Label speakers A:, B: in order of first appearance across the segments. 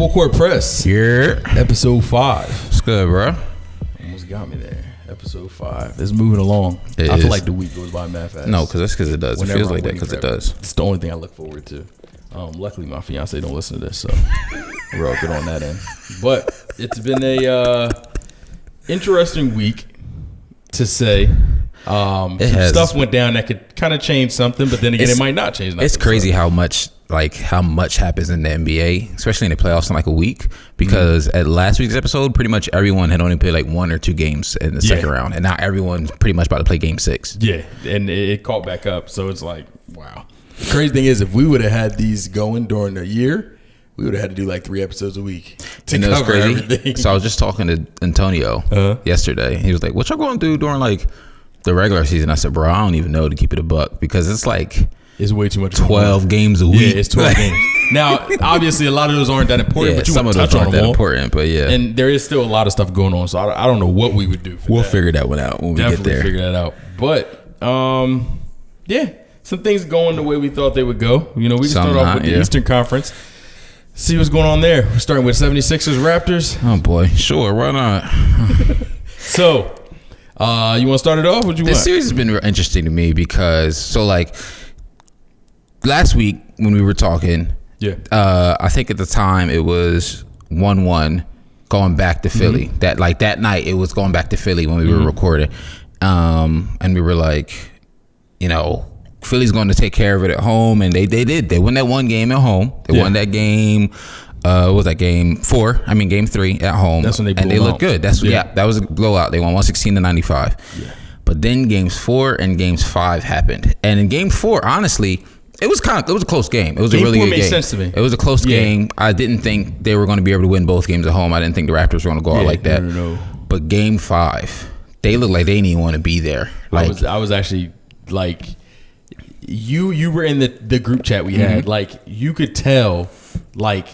A: Full Court Press.
B: Yeah.
A: Episode 5.
B: It's good, bro.
A: Almost got me there. Episode 5. It's moving along.
B: It
A: I feel
B: is.
A: like the week goes by mad fast.
B: No, because it does.
A: Whenever
B: it feels
A: I'm
B: like that
A: waiting
B: because it
A: for
B: does.
A: It's the only thing I look forward to. Luckily, my fiance don't listen to this, so we're all good on that end. But it's been a interesting week, to say. Some stuff went down that could kind of change something, but then again, it might not change nothing.
B: It's crazy how much happens in the NBA, especially in the playoffs in like a week. Because at last week's episode, pretty much everyone had only played like 1 or 2 games in the second round, and now everyone's pretty much about to play game 6.
A: Yeah, and it caught back up, so it's like, wow. The crazy thing is, if we would have had these going during the year, we would have had to do like 3 episodes a week to cover everything.
B: So I was just talking to Antonio yesterday. He was like, "What y'all going to do during like the regular season?" I said, "Bro, I don't even know, to keep it a buck, because it's like
A: it's way too much.
B: 12 games a week.
A: Yeah, it's 12 games. Now, obviously, a lot of those aren't that important, but you
B: some
A: want
B: of
A: to
B: those
A: touch on
B: aren't
A: them
B: that
A: all.
B: important, but yeah,
A: And there is still a lot of stuff going on, so I don't know what we would do.
B: we'll figure that one out when we get there.
A: Figure that out. But yeah, some things going the way we thought they would go. You know, we can start off with the Eastern Conference. See what's going on there. We're starting with 76ers Raptors.
B: Oh boy, sure, why not?
A: So, you want to start it off? What you want?
B: This series has been real interesting to me because, last week when we were talking, I think at the time it was 1-1 going back to Philly. That night it was going back to Philly when we were recording, and we were like, you know, Philly's going to take care of it at home, and they did. They won that one game at home. They won that game. What was that, game 4? I mean, game 3 at home.
A: That's when they blew
B: and they looked
A: out.
B: good. That was a blowout. They won 116-95. Yeah. But then games 4 and games 5 happened, and in game 4, honestly, it was a close game. It was a really good game. Game 4 made sense to me. It was a close game. I didn't think they were going to be able to win both games at home. I didn't think the Raptors were going to go out like that.
A: No.
B: But game 5, they looked like they didn't even want to be there. Like,
A: I was actually like, you were in the group chat we had. Like, you could tell, like,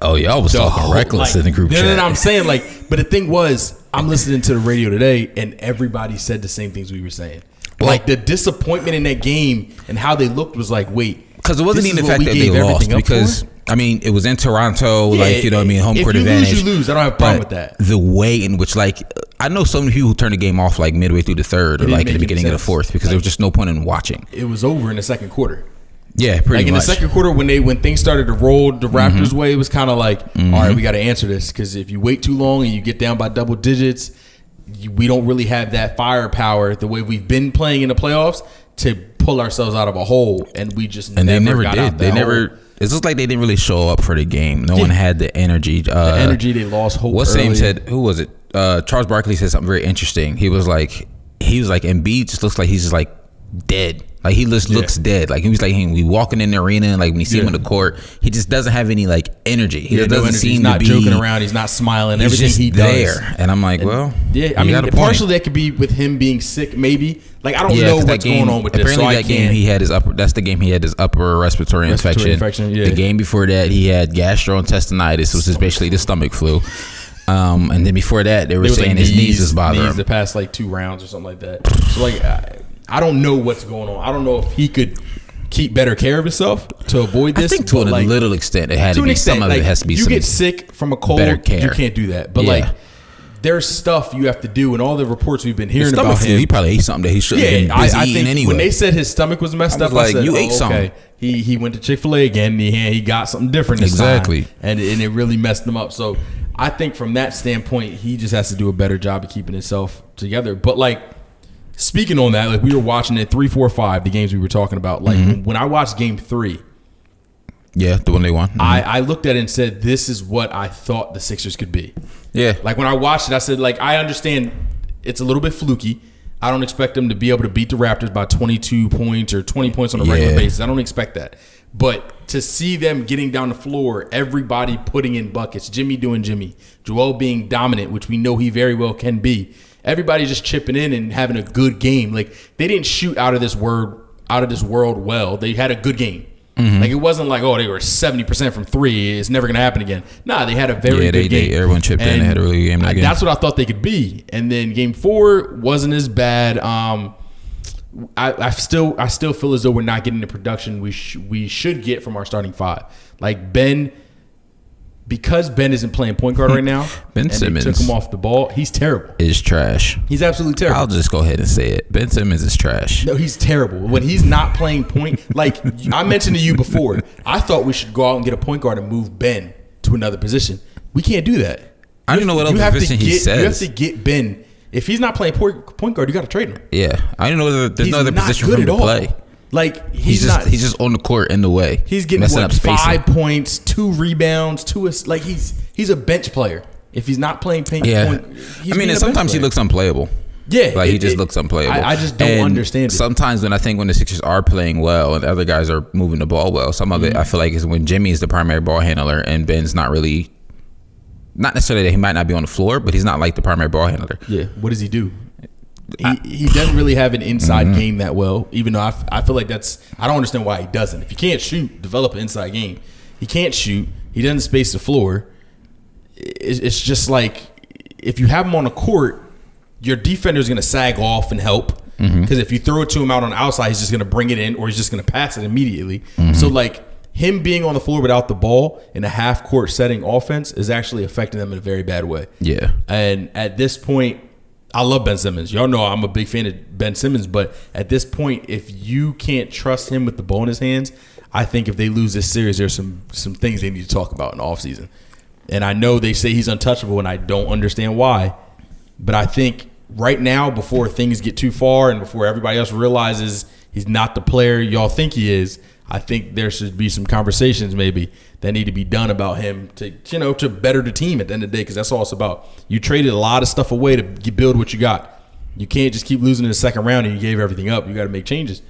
B: oh yeah, I was talking reckless in the group chat.
A: No, I'm saying, like, but the thing was, I'm listening to the radio today, and everybody said the same things we were saying.
B: Well,
A: like, the disappointment in that game and how they looked was like, wait,
B: because it wasn't even the fact that they lost. Because I mean, it was in Toronto, like, you know what I mean, home court advantage.
A: If you lose, I don't have a problem with that.
B: The way in which, like, I know so many people who turned the game off like midway through the third or like at the beginning of the fourth, because there was just no point in watching.
A: It was over in the second quarter.
B: Yeah, pretty much.
A: In the second quarter, when things started to roll the Raptors' way, it was kind of like, all right, we got to answer this, because if you wait too long and you get down by double digits, we don't really have that firepower the way we've been playing in the playoffs to pull ourselves out of a hole, and we just never got out that hole.
B: It's just like they didn't really show up for the game. No one had the energy.
A: They lost hope.
B: What's the name said? Who was it? Charles Barkley said something very interesting. He was like, Embiid just looks like he's just like dead. Like, he just looks dead. Like, he was like, we walking in the arena, and like when you see him on the court, he just doesn't have any like energy. He doesn't seem
A: he's not joking around. He's not smiling.
B: He's
A: everything
B: just
A: he does.
B: there. And I'm like, well,
A: I mean, partially that could be with him being sick, maybe. Like, I don't know what's going on with this.
B: Apparently, that game he had his upper. That's the game he had his upper respiratory infection. The game before that, he had gastrointestinitis, which is basically the stomach flu. And then before that, they were saying his knees was bothering him.
A: The past like 2 rounds or something like that. So like, I don't know what's going on. I don't know if he could keep better care of himself to avoid this.
B: I think to a little extent, it had to be. Some of it has to be.
A: You get sick from a cold, you can't do that. But like, there's stuff you have to do, and all the reports we've been hearing about him.
B: He probably ate something that he shouldn't have been busy eating anyway.
A: When they said his stomach was messed up,
B: like,
A: I said,
B: you ate something.
A: He went to Chick-fil-A again. He got something different this time, and it really messed him up. So I think from that standpoint, he just has to do a better job of keeping himself together. But like, speaking on that, like, we were watching it 3, 4, 5, the games we were talking about. Like, when I watched game 3,
B: the one they won,
A: I looked at it and said, this is what I thought the Sixers could be. Yeah. Like, when I watched it, I said, like, I understand it's a little bit fluky. I don't expect them to be able to beat the Raptors by 22 points or 20 points on a regular basis. I don't expect that. But to see them getting down the floor, everybody putting in buckets, Jimmy doing Jimmy, Joel being dominant, which we know he very well can be, everybody just chipping in and having a good game. Like, they didn't shoot out of this world well. They had a good game. Like, it wasn't like, oh, they were 70% from 3. It's never going to happen again. Nah, they had a very good game.
B: Everyone chipped in. They had a really good game that game.
A: That's what I thought they could be. And then game 4 wasn't as bad. I still feel as though we're not getting the production we should get from our starting 5. Like, Ben because Ben isn't playing point guard right now,
B: Ben Simmons
A: took him off the ball. He's terrible.
B: Is trash.
A: He's absolutely terrible.
B: I'll just go ahead and say it. Ben Simmons is trash.
A: No, he's terrible. When he's not playing point, like I mentioned to you before, I thought we should go out and get a point guard and move Ben to another position. We can't do that.
B: I don't know what other position he says.
A: You have to get Ben. If he's not playing point guard, you got to trade him.
B: Yeah, I don't know. There's no other position for him to play.
A: Like
B: he's just on the court in the way.
A: He's getting 5 points, 2 rebounds, 2 assists. Like he's a bench player. If he's not playing point,
B: sometimes he looks unplayable.
A: Yeah,
B: like he just looks unplayable.
A: I just don't understand it.
B: Sometimes when the Sixers are playing well and the other guys are moving the ball well, some of it I feel like is when Jimmy is the primary ball handler and Ben's not really. Not necessarily that he might not be on the floor, but he's not like the primary ball handler.
A: Yeah, what does he do? He doesn't really have an inside game that well, even though I feel like I don't understand why he doesn't. If you can't shoot, develop an inside game. He can't shoot. He doesn't space the floor. It's just like if you have him on the court, your defender is going to sag off and help. Because if you throw it to him out on the outside, he's just going to bring it in or he's just going to pass it immediately. So like him being on the floor without the ball in a half court setting offense is actually affecting them in a very bad way.
B: Yeah.
A: And at this point, I love Ben Simmons. Y'all know I'm a big fan of Ben Simmons, but at this point, if you can't trust him with the ball in his hands, I think if they lose this series, there's some things they need to talk about in the offseason. And I know they say he's untouchable, and I don't understand why. But I think right now, before things get too far and before everybody else realizes he's not the player y'all think he is, I think there should be some conversations maybe that need to be done about him to better the team at the end of the day, because that's all it's about. You traded a lot of stuff away to build what you got. You can't just keep losing in the second round and you gave everything up. You got to make changes.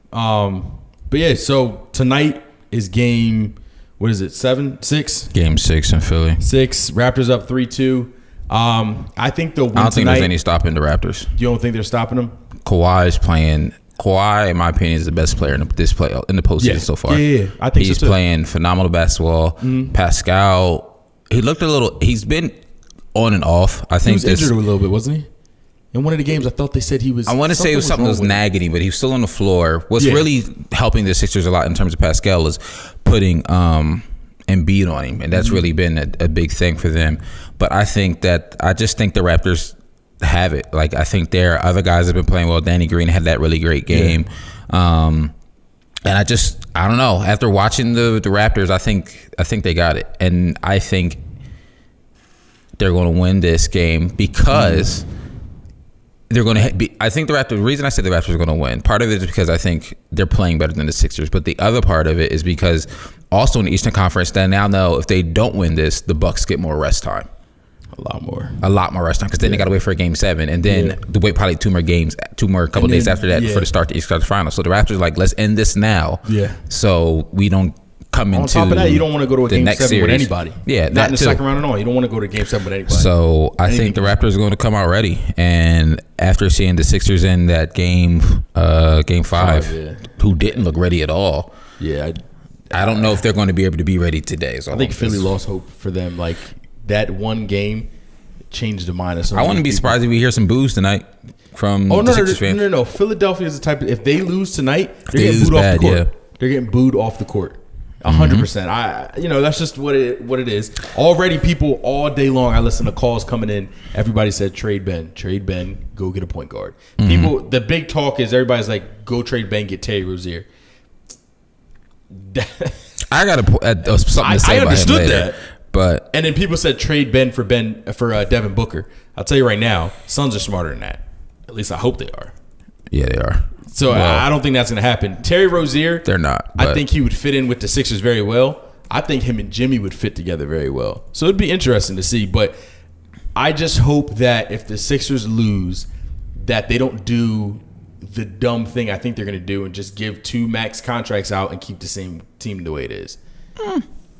A: But yeah, so tonight is game, what is it, 6?
B: Game 6 in Philly.
A: 6. Raptors up 3-2. I think they'll win tonight.
B: I don't think there's any stopping the Raptors.
A: You don't think they're stopping them?
B: Kawhi, in my opinion, is the best player in the postseason so far.
A: Yeah, I think
B: he's
A: so too.
B: Playing phenomenal basketball. Pascal, he's been on and off. I think
A: he was injured a little bit, wasn't he? In one of the games, I thought they said he was.
B: I want to say it was something that was nagging, but he was still on the floor. What's really helping the Sixers a lot in terms of Pascal is putting Embiid on him, and that's really been a big thing for them. But I just think the Raptors have it. Like, I think there are other guys that have been playing well. Danny Green had that really great game. And I don't know. After watching the Raptors, I think they got it. And I think they're going to win this game because they're going to be. I think the Raptors. The reason I said the Raptors are going to win, part of it is because I think they're playing better than the Sixers. But the other part of it is because also in the Eastern Conference, they now know if they don't win this, the Bucks get more rest time. A lot more rest time, because then they got to wait for a game 7, and then to wait probably 2 more couple days after that for the start the Eastern Finals. So the Raptors like, let's end this now. Yeah. So we don't come into.
A: On top of that, you don't want to go to a game 7
B: series
A: with anybody.
B: Yeah,
A: not in the second round at all. You don't want to go to game 7 with anybody.
B: So I think the Raptors are going to come out ready, and after seeing the Sixers in that game 5, who didn't look ready at all.
A: Yeah.
B: I don't know if they're going to be able to be ready today. So
A: I think Philly lost hope for them. Like, that one game changed the mind of some.
B: I wouldn't be surprised if we hear some boos tonight from the Sixers fans.
A: No. Philadelphia is the type of, if they lose tonight, they're getting booed off the court. Yeah. They're getting booed off the court. 100%. That's just what it is. Already, people all day long, I listen to calls coming in. Everybody said trade Ben, go get a point guard. People, the big talk is everybody's like, go trade Ben, get Terry Rozier.
B: I got something to say about him later. I understood that.
A: And then people said trade Ben for Devin Booker. I'll tell you right now, Suns are smarter than that. At least I hope they are.
B: Yeah, they are.
A: So I don't think that's going to happen. Terry Rozier,
B: they're not.
A: I think he would fit in with the Sixers very well. I think him and Jimmy would fit together very well. So it'd be interesting to see. But I just hope that if the Sixers lose, that they don't do the dumb thing I think they're going to do and just give 2 max contracts out and keep the same team the way it is.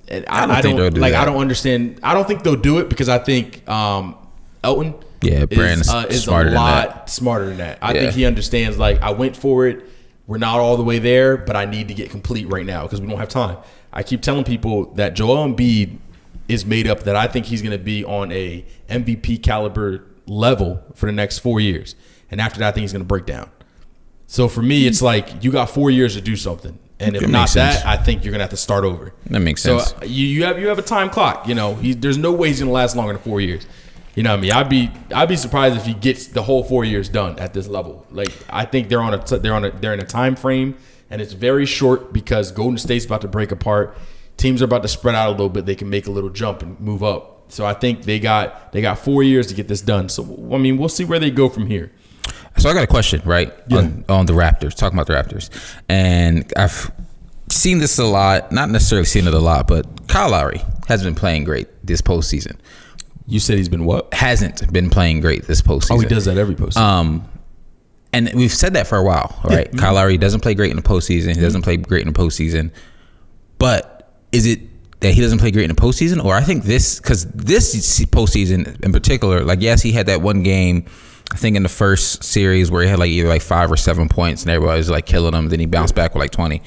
A: And I don't think I don't understand. I don't think they'll do it because I think Elton is a lot smarter than that. I think he understands, like, I went for it. We're not all the way there, but I need to get complete right now because we don't have time. I keep telling people that Joel Embiid is made up, that I think he's going to be on a MVP caliber level for the next 4 years. And after that, I think he's going to break down. So for me, it's like you got 4 years to do something. And if not that, I think you're going to have to start over.
B: That makes sense.
A: So you have a time clock. There's no way he's going to last longer than 4 years. You know what I mean? I'd be surprised if he gets the whole 4 years done at this level. Like, I think they're in a time frame, and it's very short because Golden State's about to break apart. Teams are about to spread out a little bit. They can make a little jump and move up. So I think they got 4 years to get this done. So I mean, we'll see where they go from here.
B: So I got a question, right? Yeah. On the Raptors, talking about the Raptors. And I've seen this a lot, not necessarily seen it a lot, but Kyle Lowry has been playing great this postseason.
A: You said he's been what?
B: Hasn't been playing great this postseason.
A: Oh, he does that every postseason.
B: And we've said that for a while, right? Yeah. Kyle Lowry doesn't play great in the postseason. He doesn't play great in the postseason. But is it that he doesn't play great in the postseason? Or I think because this postseason in particular, like, yes, he had that one game, I think in the first series where he had like either like 5 or 7 points and everybody was like killing him. Then he bounced back with like 20.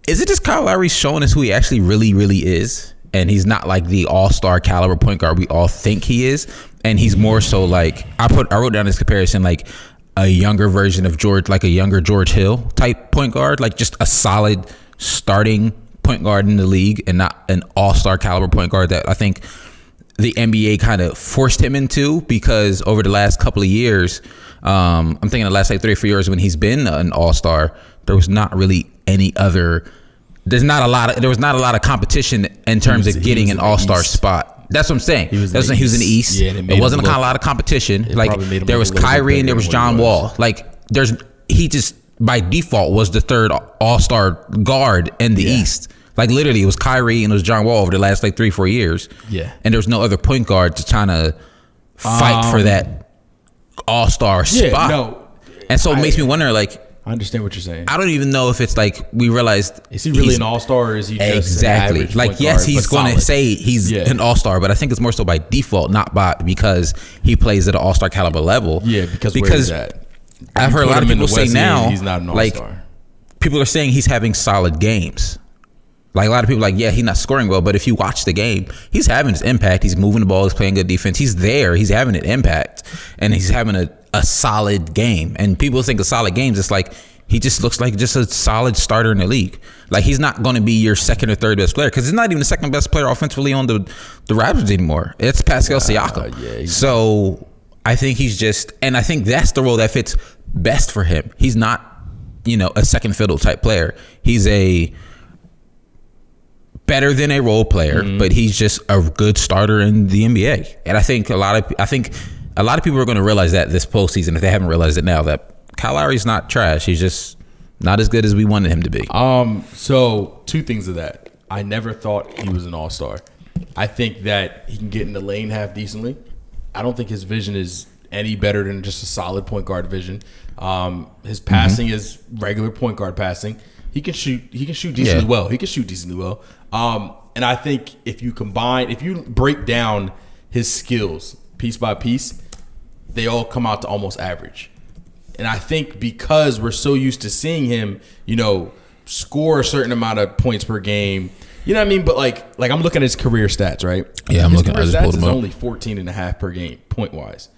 B: Is it just Kyle Lowry showing us who he actually really, really is? And he's not like the all-star caliber point guard we all think he is. And he's more so like, I wrote down this comparison, like a younger version of George, like a younger George Hill type point guard, like just a solid starting point guard in the league and not an all-star caliber point guard that I think the NBA kind of forced him into, because over the last couple of years, I'm thinking the last like 3 or 4 years when he's been an all-star, there was not really any other. There was not a lot of competition in terms of getting an all-star spot. That's what I'm saying. He was in the East. Yeah, it wasn't a lot of competition. Like there was Kyrie and there was John Wall. Like he just by default was the third all-star guard in the East. Like literally, it was Kyrie and it was John Wall over the last like 3 or 4 years.
A: Yeah,
B: and there was no other point guard to try to fight for that all-star spot. No, and so it makes me wonder, like.
A: I understand what you're saying.
B: I don't even know if it's like we realized.
A: Is he really an all-star or is he just
B: exactly
A: an
B: like yes, he's going to say he's an all-star, but I think it's more so by default, not because he plays at an all-star caliber level.
A: Yeah, because where he's at.
B: I've heard a lot of people say now
A: he's not an all-star.
B: Like people are saying he's having solid games. Like a lot of people are like, yeah, he's not scoring well, but if you watch the game, he's having his impact. He's moving the ball. He's playing good defense. He's there. He's having an impact, and he's having a solid game. And people think of solid games. It's like he just looks like just a solid starter in the league. Like he's not going to be your second or third best player because he's not even the second best player offensively on the Raptors anymore. It's Pascal Siakam. Yeah, so I think he's just, and I think that's the role that fits best for him. He's not, a second fiddle type player. He's a better than a role player, but he's just a good starter in the NBA. And I think a lot of people are going to realize that this postseason, if they haven't realized it now, that Kyle Lowry's not trash. He's just not as good as we wanted him to be.
A: So 2 things of that. I never thought he was an all-star. I think that he can get in the lane half decently. I don't think his vision is any better than just a solid point guard vision. His passing is regular point guard passing. He can shoot decently well. He can shoot decently well. And I think if you break down his skills piece by piece, they all come out to almost average. And I think because we're so used to seeing him, score a certain amount of points per game, you know what I mean? But like I'm looking at his career stats, right?
B: Yeah, I'm looking at his
A: stats. Is only 14.5 per game, point wise.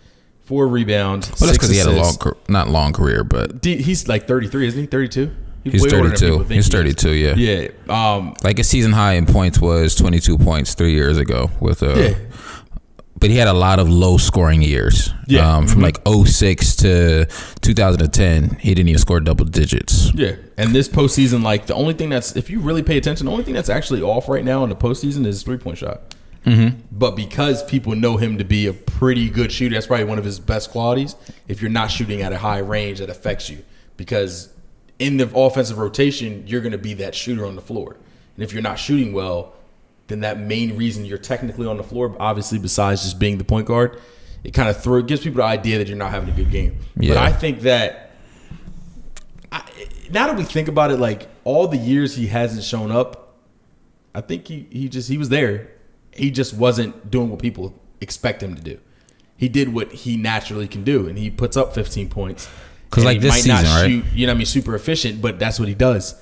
A: 4 rebounds.
B: Well, that's because he had a not long career, but
A: he's like 33, isn't he? 32.
B: He's 32. He's 32. Yeah.
A: Yeah.
B: Like his season high in points was 22 points 3 years ago with But he had a lot of low scoring years. Yeah. From like 06 to 2010, he didn't even score double digits.
A: Yeah. And this postseason, like the only thing that's, if you really pay attention, the only thing that's actually off right now in the postseason is his 3-point shot. But because people know him to be a pretty good shooter, that's probably one of his best qualities. If you're not shooting at a high range, that affects you because in the offensive rotation, you're going to be that shooter on the floor. And if you're not shooting well, then that main reason you're technically on the floor, obviously besides just being the point guard, it kind of gives people the idea that you're not having a good game. Yeah. But I think that now that we think about it, like all the years he hasn't shown up, I think he was there. He just wasn't doing what people expect him to do. He did what he naturally can do, and he puts up 15 points.
B: Because like this season, right?
A: Shoot, super efficient, but that's what he does.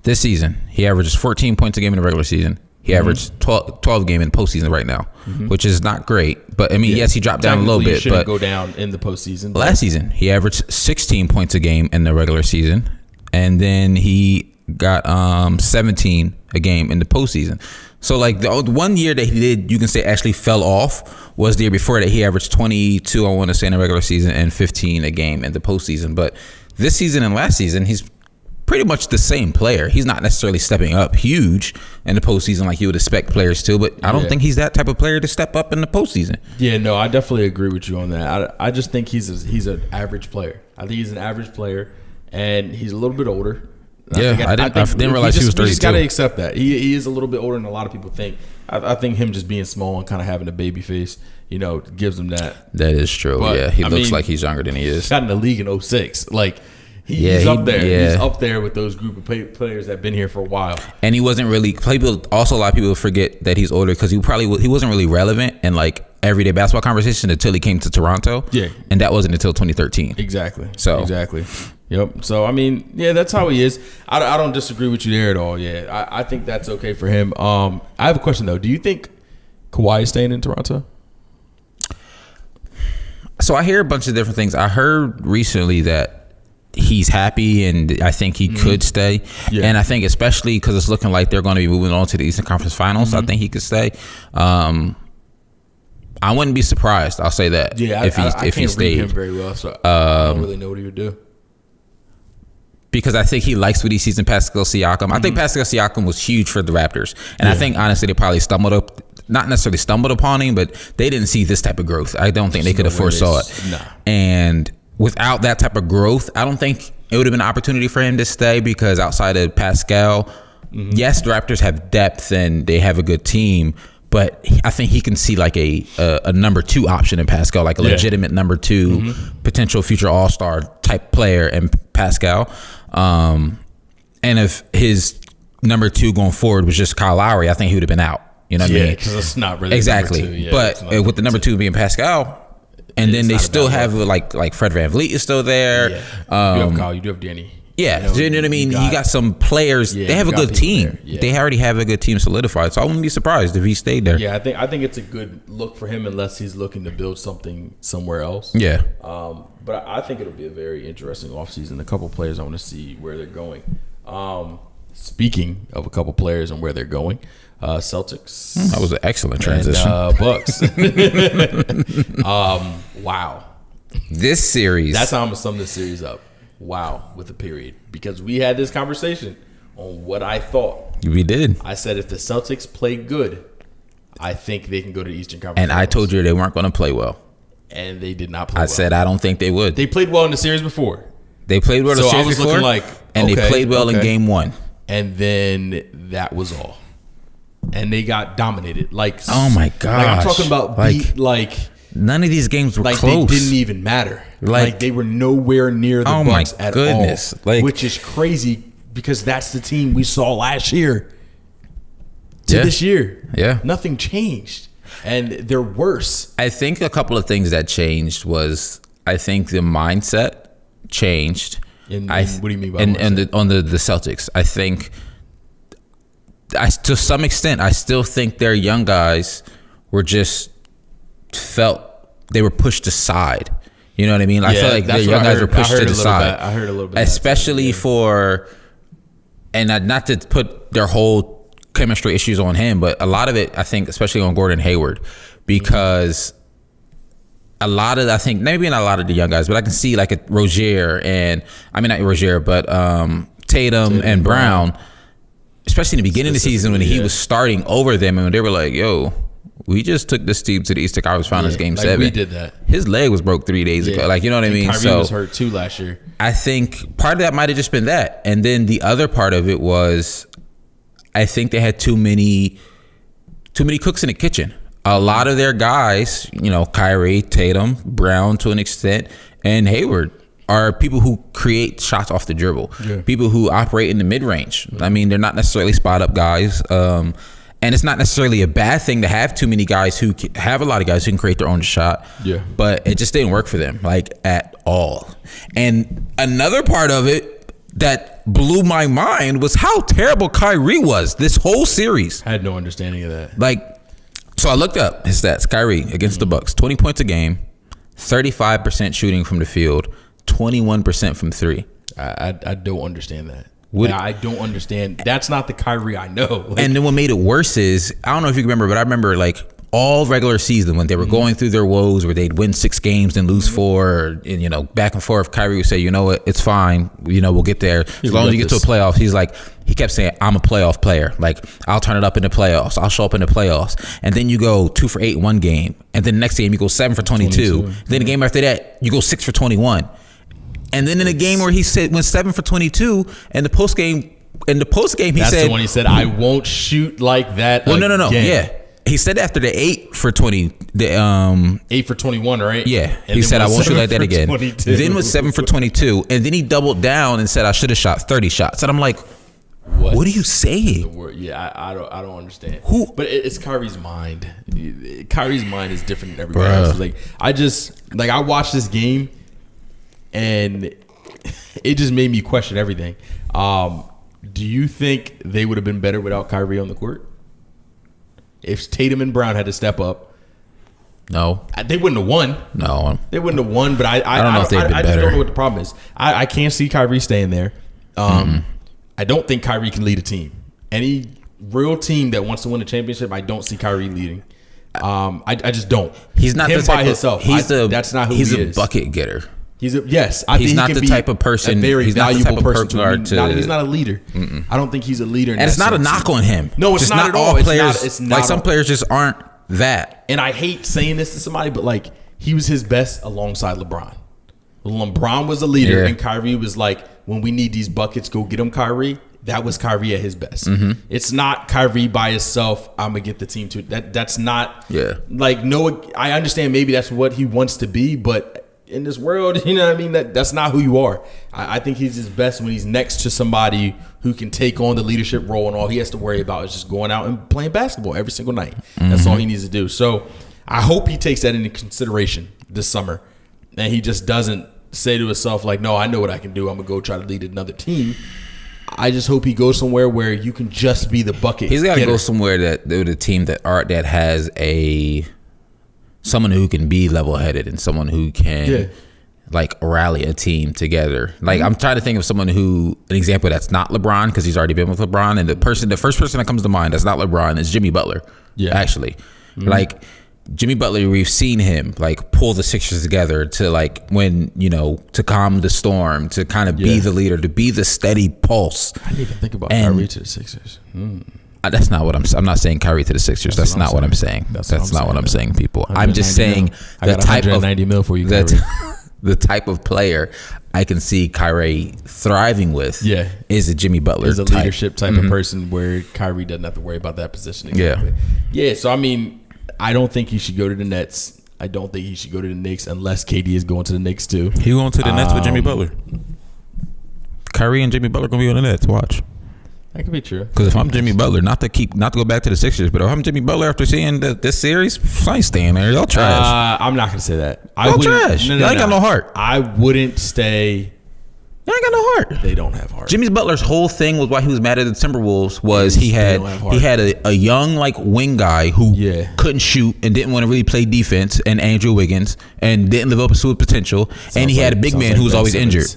B: This season, he averages 14 points a game in the regular season. He averaged 12 game in the postseason right now, which is not great. But I mean, yes, he dropped down a little bit.
A: He
B: but
A: go down in the postseason.
B: Last season, he averaged 16 points a game in the regular season, and then he got 17 a game in the postseason. So like the 1 year that he did, you can say actually fell off was the year before that. He averaged 22, I want to say, in the regular season and 15 a game in the postseason. But this season and last season, he's pretty much the same player. He's not necessarily stepping up huge in the postseason like you would expect players to, but I don't think he's that type of player to step up in the postseason.
A: Yeah, no, I definitely agree with you on that. I just think he's an average player. I think he's an average player, and he's a little bit older.
B: I didn't realize he was 32.
A: You just got to accept that. He is a little bit older than a lot of people think. I think him just being small and kind of having a baby face, gives him that.
B: That is true. But, he looks like he's younger than he is.
A: He got in the league in 2006. Like, he's up there. Yeah. He's up there with those group of players that have been here for a while.
B: And he wasn't really also a lot of people forget that he's older because he wasn't really relevant in like everyday basketball conversation until he came to Toronto. Yeah. And that wasn't until 2013.
A: Exactly. Yep. So I mean, that's how he is. I don't disagree with you there at all. Yeah. I think that's okay for him. I have a question though. Do you think Kawhi is staying in Toronto?
B: So I hear a bunch of different things. I heard recently that he's happy, and I think he could stay. Yeah. And I think especially because it's looking like they're going to be moving on to the Eastern Conference Finals, I think he could stay. I wouldn't be surprised. I'll say that.
A: Yeah, if he stayed. Read him very well, so I don't really know what he would do.
B: Because I think he likes what he sees in Pascal Siakam. I think Pascal Siakam was huge for the Raptors, and I think honestly they probably not necessarily stumbled upon him, but they didn't see this type of growth. I don't think they could have foresaw it.
A: Nah.
B: And without that type of growth, I don't think it would have been an opportunity for him to stay, because outside of Pascal, yes, the Raptors have depth and they have a good team, but I think he can see like a number two option in Pascal, like a legitimate number two, potential future all-star type player in Pascal. And if his number two going forward was just Kyle Lowry, I think he would have been out. You know what I mean?
A: Yeah, because it's not really
B: exactly.
A: Number two. Yeah,
B: but with the number two being Pascal, and then they still have like Fred VanVleet is still there.
A: Yeah. You have Kyle, you do have Danny.
B: Yeah, you know what I mean? You got some players. They have a good team. Yeah. They already have a good team solidified. So I wouldn't be surprised if he stayed there.
A: Yeah, I think it's a good look for him unless he's looking to build something somewhere else.
B: Yeah.
A: But I think it'll be a very interesting offseason. A couple players I want to see where they're going. Speaking of a couple players and where they're going, Celtics.
B: That was an excellent transition.
A: And, Bucks. Wow.
B: This series.
A: That's how I'm going to sum this series up. Wow, with a period. Because we had this conversation on what I thought.
B: We did.
A: I said if the Celtics play good, I think they can go to the Eastern Conference.
B: And I told you they weren't going to play well.
A: And they did not play well.
B: I said I don't think they would.
A: They played well in the series before.
B: They played well in the series before. And they played well in game one.
A: And then that was all. And they got dominated.
B: Oh my God.
A: I'm talking about
B: none of these games were close.
A: They didn't even matter. Like they were nowhere near the Bucks at all. Which is crazy because that's the team we saw last year to this year.
B: Yeah.
A: Nothing changed. And they're worse.
B: I think a couple of things that changed was I think the mindset changed.
A: And what do you mean by that?
B: On the Celtics. I think to some extent I still think their young guys were just felt they were pushed aside. You know what I mean? I feel like the young guys were pushed to the side.
A: I heard a little bit.
B: Especially for, and not to put their whole chemistry issues on him, but a lot of it, I think, especially on Gordon Hayward, because I think maybe not a lot of the young guys, but I can see like a Rozier and, I mean, not Rozier, but Tatum and Brown, especially in the beginning of the season when he was starting over them and they were like, yo, we just took this team to the Eastern Conference Finals game 7.
A: We did that.
B: His leg was broke 3 days ago. You know what I mean?
A: Kyrie was hurt too last year.
B: I think part of that might have just been that. And then the other part of it was I think they had too many cooks in the kitchen. A lot of their guys, Kyrie, Tatum, Brown to an extent, and Hayward are people who create shots off the dribble. Yeah. People who operate in the mid-range. I mean, they're not necessarily spot-up guys. And it's not necessarily a bad thing to have too many guys who have a lot of guys who can create their own shot.
A: Yeah.
B: But it just didn't work for them, at all. And another part of it, that blew my mind was how terrible Kyrie was this whole series.
A: I had no understanding of that.
B: Like, so I looked up his stats. Kyrie against the Bucks, 20 points a game, 35% shooting from the field, 21% from three.
A: I don't understand that. I don't understand. That's not the Kyrie I know.
B: Like, and then what made it worse is, I don't know if you remember, but I remember like all regular season when they were going through their woes where they'd win 6 games and lose 4, and, you know, back and forth, Kyrie would say, you know what, it's fine. You know, we'll get there. As long as you get to a playoff, he kept saying, I'm a playoff player. Like, I'll turn it up in the playoffs. I'll show up in the playoffs. And then you go 2 for 8 in one game. And then the next game you go 7 for 22. Then the game after that, you go 6 for 21. And then in a game where he went 7 for 22, and the post game he said,
A: that's the one he said, I won't shoot like that.
B: Well, no. Yeah. He said after the 8 for 20,
A: 8 for 21, right?
B: Yeah. And he said, I won't shoot like that again. 22. Then was 7 for 22. And then he doubled down and said, I should have shot 30 shots. And I'm like, what are you saying?
A: Yeah, I don't understand. But it's Kyrie's mind. Kyrie's mind is different than everybody else. Like, I watched this game, and it just made me question everything. Do you think they would have been better without Kyrie on the court? If Tatum and Brown had to step up,
B: no,
A: they wouldn't have won.
B: No,
A: they wouldn't have won. But I
B: don't know if they'd been better. I just
A: don't know what the problem is. I can't see Kyrie staying there. I don't think Kyrie can lead a team. Any real team that wants to win a championship, I don't see Kyrie leading. I just don't.
B: He's not
A: him
B: the type
A: by himself.
B: That's not who he is. He's a bucket getter.
A: He's not
B: the type of person.
A: A very valuable person.
B: He's
A: not a leader. I don't think he's a leader.
B: And it's not a knock on him.
A: No, it's not at all.
B: It's not like some players just aren't that.
A: And I hate saying this to somebody, but like, he was his best alongside LeBron. LeBron was a leader, and Kyrie was like, when we need these buckets, go get them, Kyrie. That was Kyrie at his best. It's not Kyrie by himself. I'm gonna get the team to that's not.
B: Yeah.
A: Like, no, I understand maybe that's what he wants to be, but in this world, you know what I mean? That's not who you are. I think he's his best when he's next to somebody who can take on the leadership role, and all he has to worry about is just going out and playing basketball every single night. That's all he needs to do. So I hope he takes that into consideration this summer, and he just doesn't say to himself like, no, I know what I can do. I'm going to go try to lead another team. I just hope he goes somewhere where you can just be the bucket.
B: He's got to go somewhere that the team that has someone who can be level-headed and someone who can like rally a team together. Like, I'm trying to think of someone an example that's not LeBron, because he's already been with LeBron, and the first person that comes to mind that's not LeBron is Jimmy Butler. Yeah, actually, like Jimmy Butler, we've seen him like pull the Sixers together to like to calm the storm, to kind of be the leader, to be the steady pulse.
A: I didn't even think about Kyrie to the Sixers.
B: That's not what I'm not saying Kyrie to the Sixers. That's not what I'm saying. That's not what I'm saying, people. I'm just saying the type of $190 million for you, the type of player I can see Kyrie thriving with is a Jimmy Butler.
A: Is a leadership type of person where Kyrie doesn't have to worry about that position. Exactly. Yeah. So I mean, I don't think he should go to the Nets. I don't think he should go to the Knicks unless KD is going to the Knicks too.
B: He going to the Nets with Jimmy Butler. Kyrie and Jimmy Butler gonna be on the Nets. Watch.
A: That could be true.
B: Because if I'm Jimmy Butler, not to go back to the Sixers, but if I'm Jimmy Butler after seeing this series, I ain't staying there. Y'all trash.
A: I'm not gonna say that.
B: Y'all trash. Y'all ain't got no heart.
A: I wouldn't stay.
B: Y'all ain't got no heart.
A: They don't have heart.
B: Jimmy Butler's whole thing was why he was mad at the Timberwolves was he had a young like wing guy who couldn't shoot and didn't want to really play defense, and Andrew Wiggins, and didn't live up to his potential, and he had a big man who was always injured.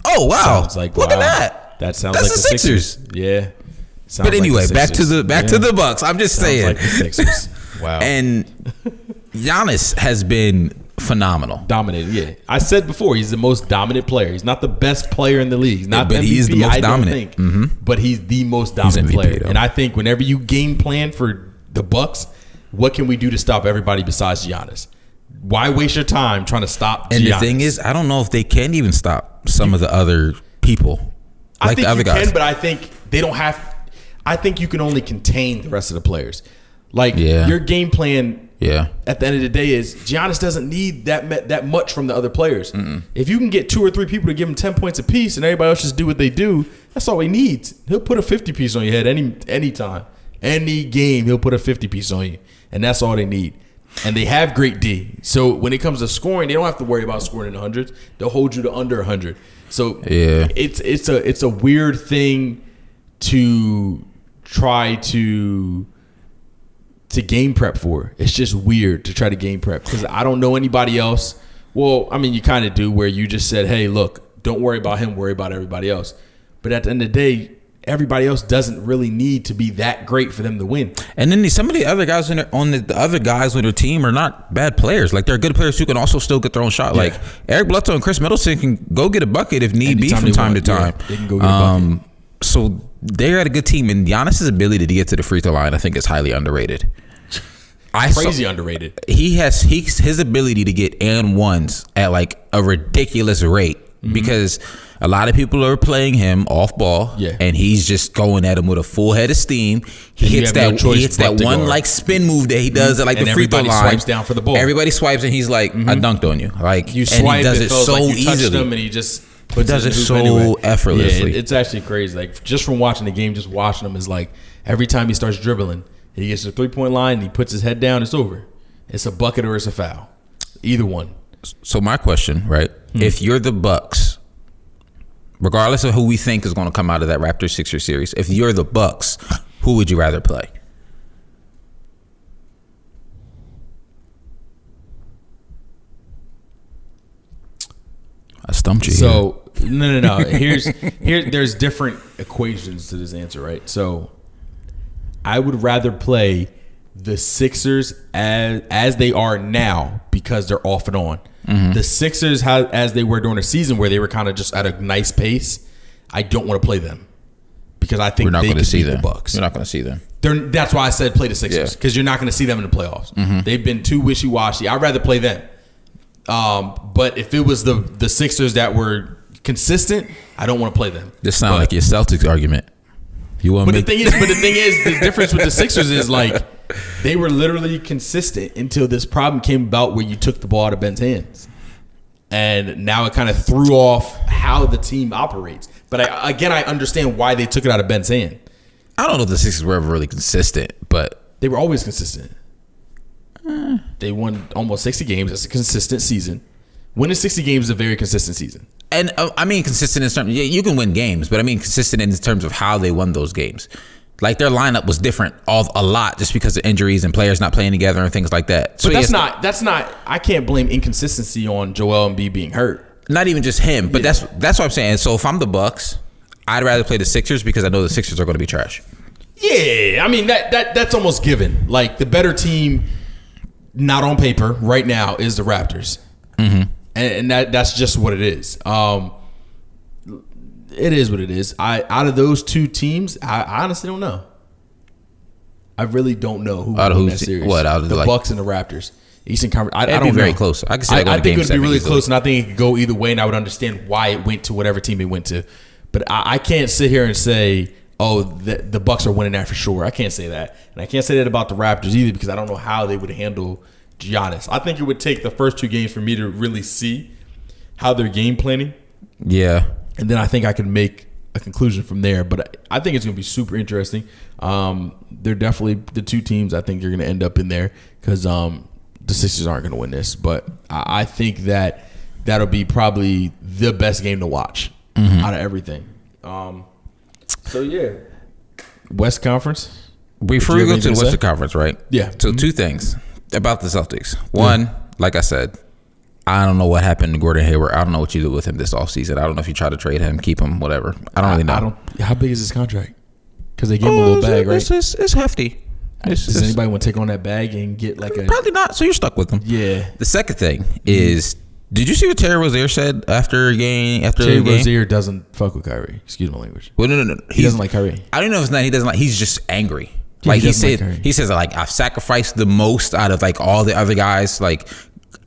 B: Oh wow! Look at that.
A: That sounds like the Sixers. Yeah.
B: But anyway, back to the Bucks. I'm just saying.
A: Like the Sixers. Wow.
B: And Giannis has been phenomenal.
A: Dominated, yeah. I said before, he's the most dominant player. He's not the best player in the league. He's not
B: but MVP, he's the most dominant.
A: But he's the most dominant player. Though. And I think whenever you game plan for the Bucks, what can we do to stop everybody besides Giannis? Why waste your time trying to stop Giannis?
B: And the thing is, I don't know if they can even stop some of the other people.
A: I think you can, but I think they don't have. I think you can only contain the rest of the players. Like your game plan.
B: Yeah.
A: At the end of the day, is Giannis doesn't need that much from the other players. If you can get 2 or 3 people to give him 10 points apiece, and everybody else just do what they do, that's all he needs. He'll put a 50 piece on your head any time, any game. He'll put a 50 piece on you, and that's all they need. And they have great D. So when it comes to scoring, they don't have to worry about scoring in the hundreds. They'll hold you to under 100. So it's a weird thing to try to game prep for. It's just weird to try to game prep because I don't know anybody else. Well, I mean, you kind of do where you just said, hey, look, don't worry about him, worry about everybody else. But at the end of the day, everybody else doesn't really need to be that great for them to win.
B: And then some of the other guys on the other guys on their team are not bad players. Like they're good players who can also still get their own shot. Yeah. Like Eric Bledsoe and Chris Middleton can go get a bucket if need be from time to time.
A: Yeah, they can go get a bucket.
B: So they got a good team, and Giannis's ability to get to the free throw line, I think, is highly underrated.
A: Underrated.
B: His ability to get and ones at like a ridiculous rate because a lot of people are playing him off ball, and he's just going at him with a full head of steam. He hits that one like spin move that he does at like the free throw line.
A: Everybody swipes down for the ball.
B: Everybody swipes, and he's like, "I dunked on you." Like
A: you swipe,
B: and he does it so
A: like you
B: easily,
A: him and he just
B: does it so effortlessly.
A: Yeah, it's actually crazy. Like just from watching the game, just watching him is like every time he starts dribbling. He gets to the 3-point line, and he puts his head down, it's over. It's a bucket or it's a foul. Either one.
B: So my question, right? If you're the Bucks, regardless of who we think is going to come out of that Raptors-Sixers series, if you're the Bucks, who would you rather play? I stumped you.
A: So, no. There's different equations to this answer, right? So, I would rather play the Sixers as they are now because they're off and on. The Sixers, as they were during the season where they were kind of just at a nice pace, I don't want to play them because I think they could beat the Bucks.
B: You're not going to see them.
A: That's why I said play the Sixers because you're not going to see them in the playoffs. They've been too wishy-washy. I'd rather play them. But if it was the Sixers that were consistent, I don't want to play them.
B: This sounds like your Celtics argument.
A: The thing is, the difference with the Sixers is like they were literally consistent until this problem came about where you took the ball out of Ben's hands, and now it kind of threw off how the team operates. But I understand why they took it out of Ben's hand.
B: I don't know if the Sixers were ever really consistent, but
A: they were always consistent. They won almost 60 games. That's a consistent season. Winning 60 games is a very consistent season.
B: And I mean consistent in terms, you can win games, but I mean consistent in terms of how they won those games. Like their lineup was different a lot just because of injuries and players not playing together and things like that. So
A: but that's not. I can't blame inconsistency on Joel Embiid being hurt.
B: Not even just him, but that's what I'm saying. So if I'm the Bucks, I'd rather play the Sixers because I know the Sixers are going to be trash.
A: Yeah, I mean that's almost given. Like the better team, not on paper right now, is the Raptors. And that's just what it is. It is what it is. Out of those two teams, I honestly don't know. I really don't know who would win that series. The Bucks and the Raptors, Eastern Conference. I don't know.
B: Very close. I think
A: it would be really close, and I think it could go either way. And I would understand why it went to whatever team it went to. But I can't sit here and say, "Oh, the Bucks are winning that for sure." I can't say that, and I can't say that about the Raptors either because I don't know how they would handle Giannis. I think it would take the first two games for me to really see how they're game planning.
B: Yeah.
A: And then I think I can make a conclusion from there. But I think it's going to be super interesting. They're definitely the two teams I think you're going to end up in there because the Sixers aren't going to win this. But I think that'll be probably the best game to watch out of everything. So, yeah. West Conference.
B: Before we go to the Western Conference, right?
A: Yeah.
B: So two things about the Celtics. One, like I said, I don't know what happened to Gordon Hayward. I don't know what you do with him this offseason. I don't know if you try to trade him, keep him, whatever. I don't really know.
A: How big is his contract? Because they gave him a little bag, right?
B: It's hefty.
A: Does anybody want to take on that bag and get like a...
B: Probably not, so you're stuck with him.
A: Yeah.
B: The second thing is, did you see what Terry Rozier said after the game?
A: Terry Rozier doesn't fuck with Kyrie. Excuse my language.
B: Well, no.
A: He doesn't like Kyrie.
B: I don't know if it's not he doesn't like... He's just angry. Like he says like I've sacrificed the most out of like all the other guys. Like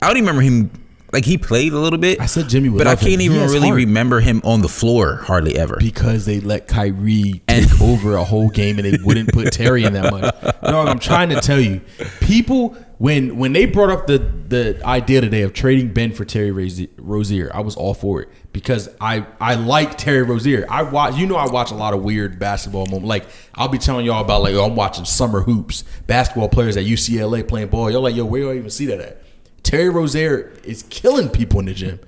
B: I don't even remember him. Like he played a little bit.
A: I said Jimmy would,
B: but
A: I can't
B: even really remember him on the floor hardly ever
A: because they let Kyrie take over a whole game and they wouldn't put Terry in that much. Dog, I'm trying to tell you, people When they brought up the idea today of trading Ben for Terry Rozier, I was all for it because I like Terry Rozier. I watch a lot of weird basketball moments. Like I'll be telling y'all about I'm watching summer hoops, basketball players at UCLA playing ball. Y'all like, yo, where do I even see that at? Terry Rozier is killing people in the gym.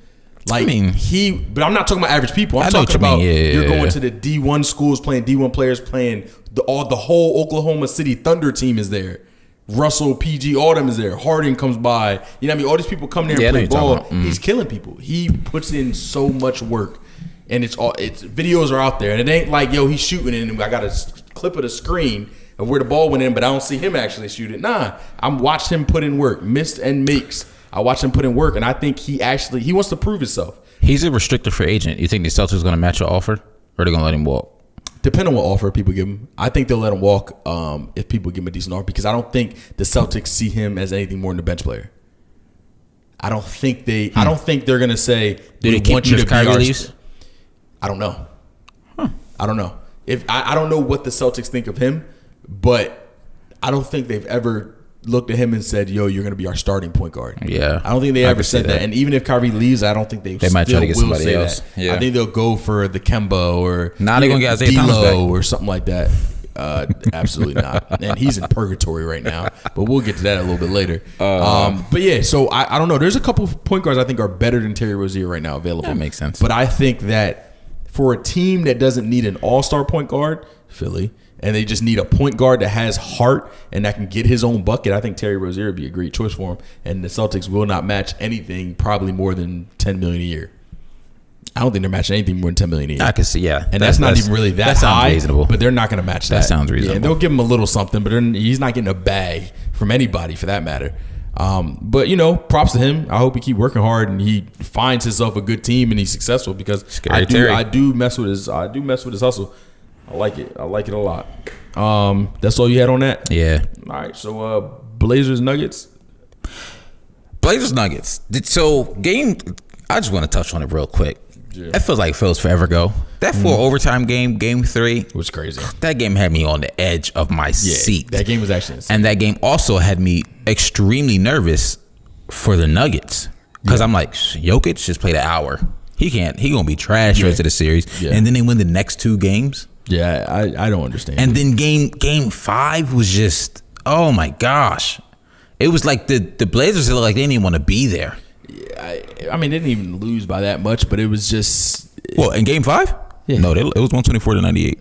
A: Like but I'm not talking about average people. I'm talking about you're going to the D1 schools playing D1 players playing the whole Oklahoma City Thunder team is there. Russell, PG, all them is there. Harden comes by. You know what I mean? All these people come there and play ball. He's killing people. He puts in so much work. And it's videos are out there. And it ain't like, yo, he's shooting it and I got a clip of the screen of where the ball went in, but I don't see him actually shoot it. Nah, I'm watching him put in work. Missed and makes. I watch him put in work, and I think he wants to prove himself.
B: He's a restricted free agent. You think the Celtics are going to match your offer, or are they going to let him walk?
A: Depending on what offer people give him. I think they'll let him walk if people give him a decent offer because I don't think the Celtics see him as anything more than a bench player. I don't think they're going to say,
B: do they keep him if Kyrie leaves?
A: I don't know. I don't know. I don't know what the Celtics think of him, but I don't think they've ever looked at him and said, yo, you're going to be our starting point guard.
B: Yeah.
A: I don't think they ever said that. And even if Kyrie leaves, I don't think they
B: might try to get somebody else.
A: Yeah. I think they'll go for the Kemba or
B: they're going to get Isaiah Thomas back
A: or something like that. Absolutely not. And he's in purgatory right now, but we'll get to that a little bit later. But yeah, so I don't know. There's a couple of point guards I think are better than Terry Rozier right now available.
B: That makes sense.
A: But I think that for a team that doesn't need an all-star point guard, Philly, and they just need a point guard that has heart and that can get his own bucket, I think Terry Rozier would be a great choice for him. And the Celtics will not match anything probably more than $10 million a year. I don't think they're matching anything more than $10 million a year.
B: I can see, yeah.
A: And that's not even really that high,
B: reasonable.
A: But they're not going to match that.
B: That sounds reasonable.
A: Yeah, they'll give him a little something, but he's not getting a bag from anybody for that matter. But, props to him. I hope he keep working hard and he finds himself a good team and he's successful because I do mess with his hustle. I like it. I like it a lot. That's all you had on that?
B: Yeah.
A: All right. So Blazers Nuggets.
B: So I just want to touch on it real quick.
A: Yeah.
B: That feels like it feels forever ago. That 4 overtime game 3
A: was crazy.
B: That game had me on the edge of my seat.
A: That game was actually insane.
B: And that game also had me extremely nervous for the Nuggets because I'm like, Jokic just played an hour. He gonna be trash the rest of the series. Yeah. And then they win the next 2 games.
A: Yeah, I don't understand.
B: And then game 5 was just, oh my gosh. It was like the Blazers looked like they didn't even want to be there.
A: Yeah, I mean, they didn't even lose by that much, but it was just...
B: Well, in game 5? Yeah. No, it was 124-98.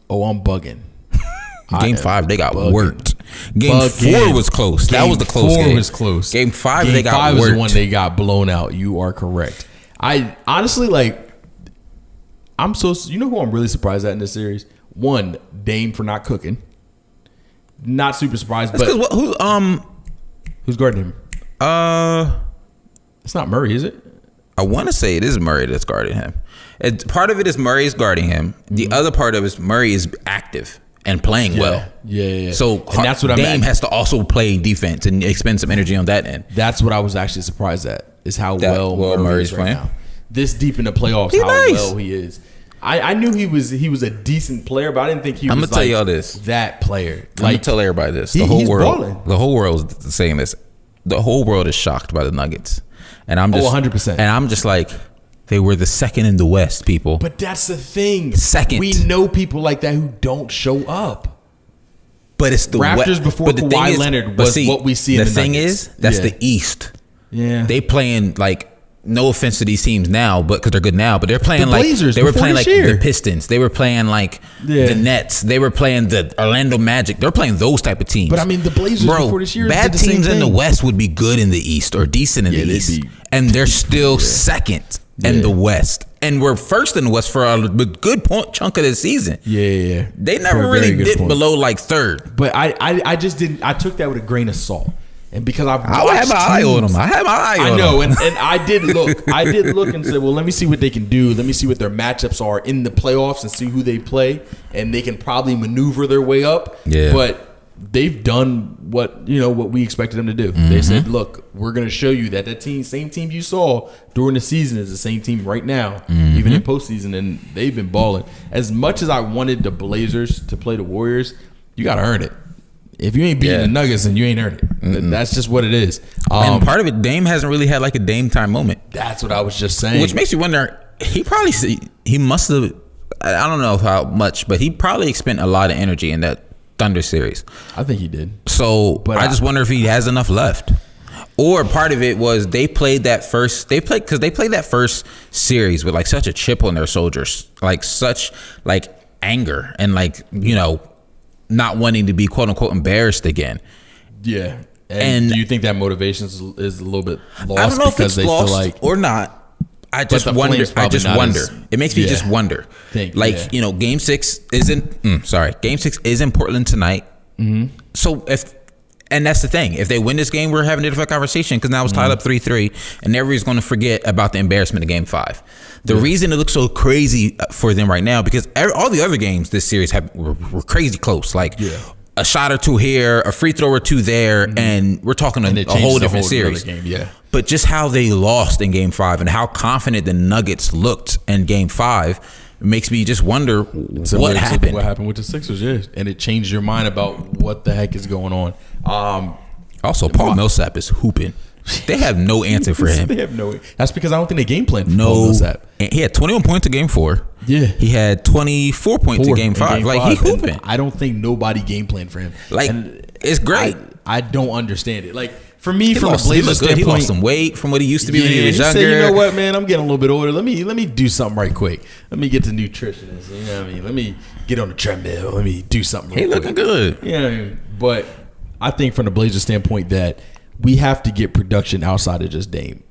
A: Oh, I'm bugging.
B: Game 5, they got worked. Game 4 was close. That was the close game. 4 was close. Game 5, they got worked. Game 5 was the
A: one they got blown out. You are correct. I honestly, I'm so... You know who I'm really surprised at in this series? One, Dame for not cooking. Not super surprised, but... Who's guarding him? It's not Murray, is it?
B: I want to say it is Murray that's guarding him. Part of it is Murray's guarding him. The other part of it is Murray is active and playing well.
A: Yeah.
B: So that's what Dame has to also play defense and expend some energy on that end.
A: That's what I was actually surprised at, is how well Murray's playing. Right now. This deep in the playoffs, well he is. I knew he was a decent player, but I didn't think he was.
B: I'm gonna tell y'all this.
A: That player.
B: I'm gonna tell everybody this. The whole world is saying this. The whole world is shocked by the Nuggets. And I'm just
A: 100%.
B: And I'm just like, they were the second in the West, people.
A: But that's the thing.
B: Second.
A: We know people like that who don't show up.
B: But it's the
A: Raptors before Kawhi Leonard was what we see in the Nuggets.
B: The thing is, that's the East.
A: Yeah.
B: They playing no offense to these teams now, but because they're good now, but they're playing
A: the Blazers
B: they were playing the Pistons. They were playing the Nets. They were playing the Orlando Magic. They're playing those type of teams.
A: But I mean, the Blazers before this year,
B: bad teams in the West would be good in the East or decent in the East, and they're still second in the West, and we're first in the West for a good chunk of the season.
A: Yeah.
B: They never really dipped below third.
A: But I just didn't. I took that with a grain of salt. And because I
B: had my eye on them.
A: I know, and I did look. I did look and said, well, let me see what they can do. Let me see what their matchups are in the playoffs and see who they play. And they can probably maneuver their way up.
B: Yeah.
A: But they've done what we expected them to do. Mm-hmm. They said, look, we're going to show you that same team you saw during the season is the same team right now, even in postseason. And they've been balling. As much as I wanted the Blazers to play the Warriors, you got to earn it. If you ain't beating the Nuggets, then you ain't earned it. That's just what it is.
B: And part of it, Dame hasn't really had like a Dame time moment.
A: That's what I was just saying.
B: Which makes you wonder, he must have, I don't know how much, but he probably spent a lot of energy in that Thunder series.
A: I think he did.
B: So but I just wonder if he has enough left. Or part of it was they played that first series with like such a chip on their shoulders, like such like anger and like, you know, not wanting to be quote unquote embarrassed again.
A: Yeah. And do you think that motivation is a little bit lost?
B: I don't know if it's lost or not. I just wonder. It makes me just wonder. You know, Game 6 is in Portland tonight. Mm-hmm. So and that's the thing. If they win this game, we're having a different conversation because now it's tied up 3-3, and everybody's going to forget about the embarrassment of Game 5. The reason it looks so crazy for them right now because all the other games this series were crazy close. Like a shot or two here, a free throw or two there, and we're talking a whole different series.
A: Game,
B: But just how they lost in Game 5 and how confident the Nuggets looked in Game 5 makes me just wonder what happened.
A: What happened with the Sixers, and it changed your mind about what the heck is going on.
B: Also, Paul Millsap is hooping. They have no answer for him.
A: That's because I don't think they game plan for Paul Millsap.
B: He had 21 points in Game 4.
A: Yeah.
B: He had 24 points in Game 5. He hooping.
A: I don't think nobody game planned for him.
B: It's great.
A: I don't understand it. Like, for me, from a Blazers standpoint,
B: he lost some weight from what he used to be when he was younger.
A: Said, you know what, man, I'm getting a little bit older. Let me do something right quick. Let me get to nutritionist. You know what I mean? Let me get on the treadmill. Let me do something.
B: He looking good.
A: Yeah, but I think from the Blazers standpoint that we have to get production outside of just Dame.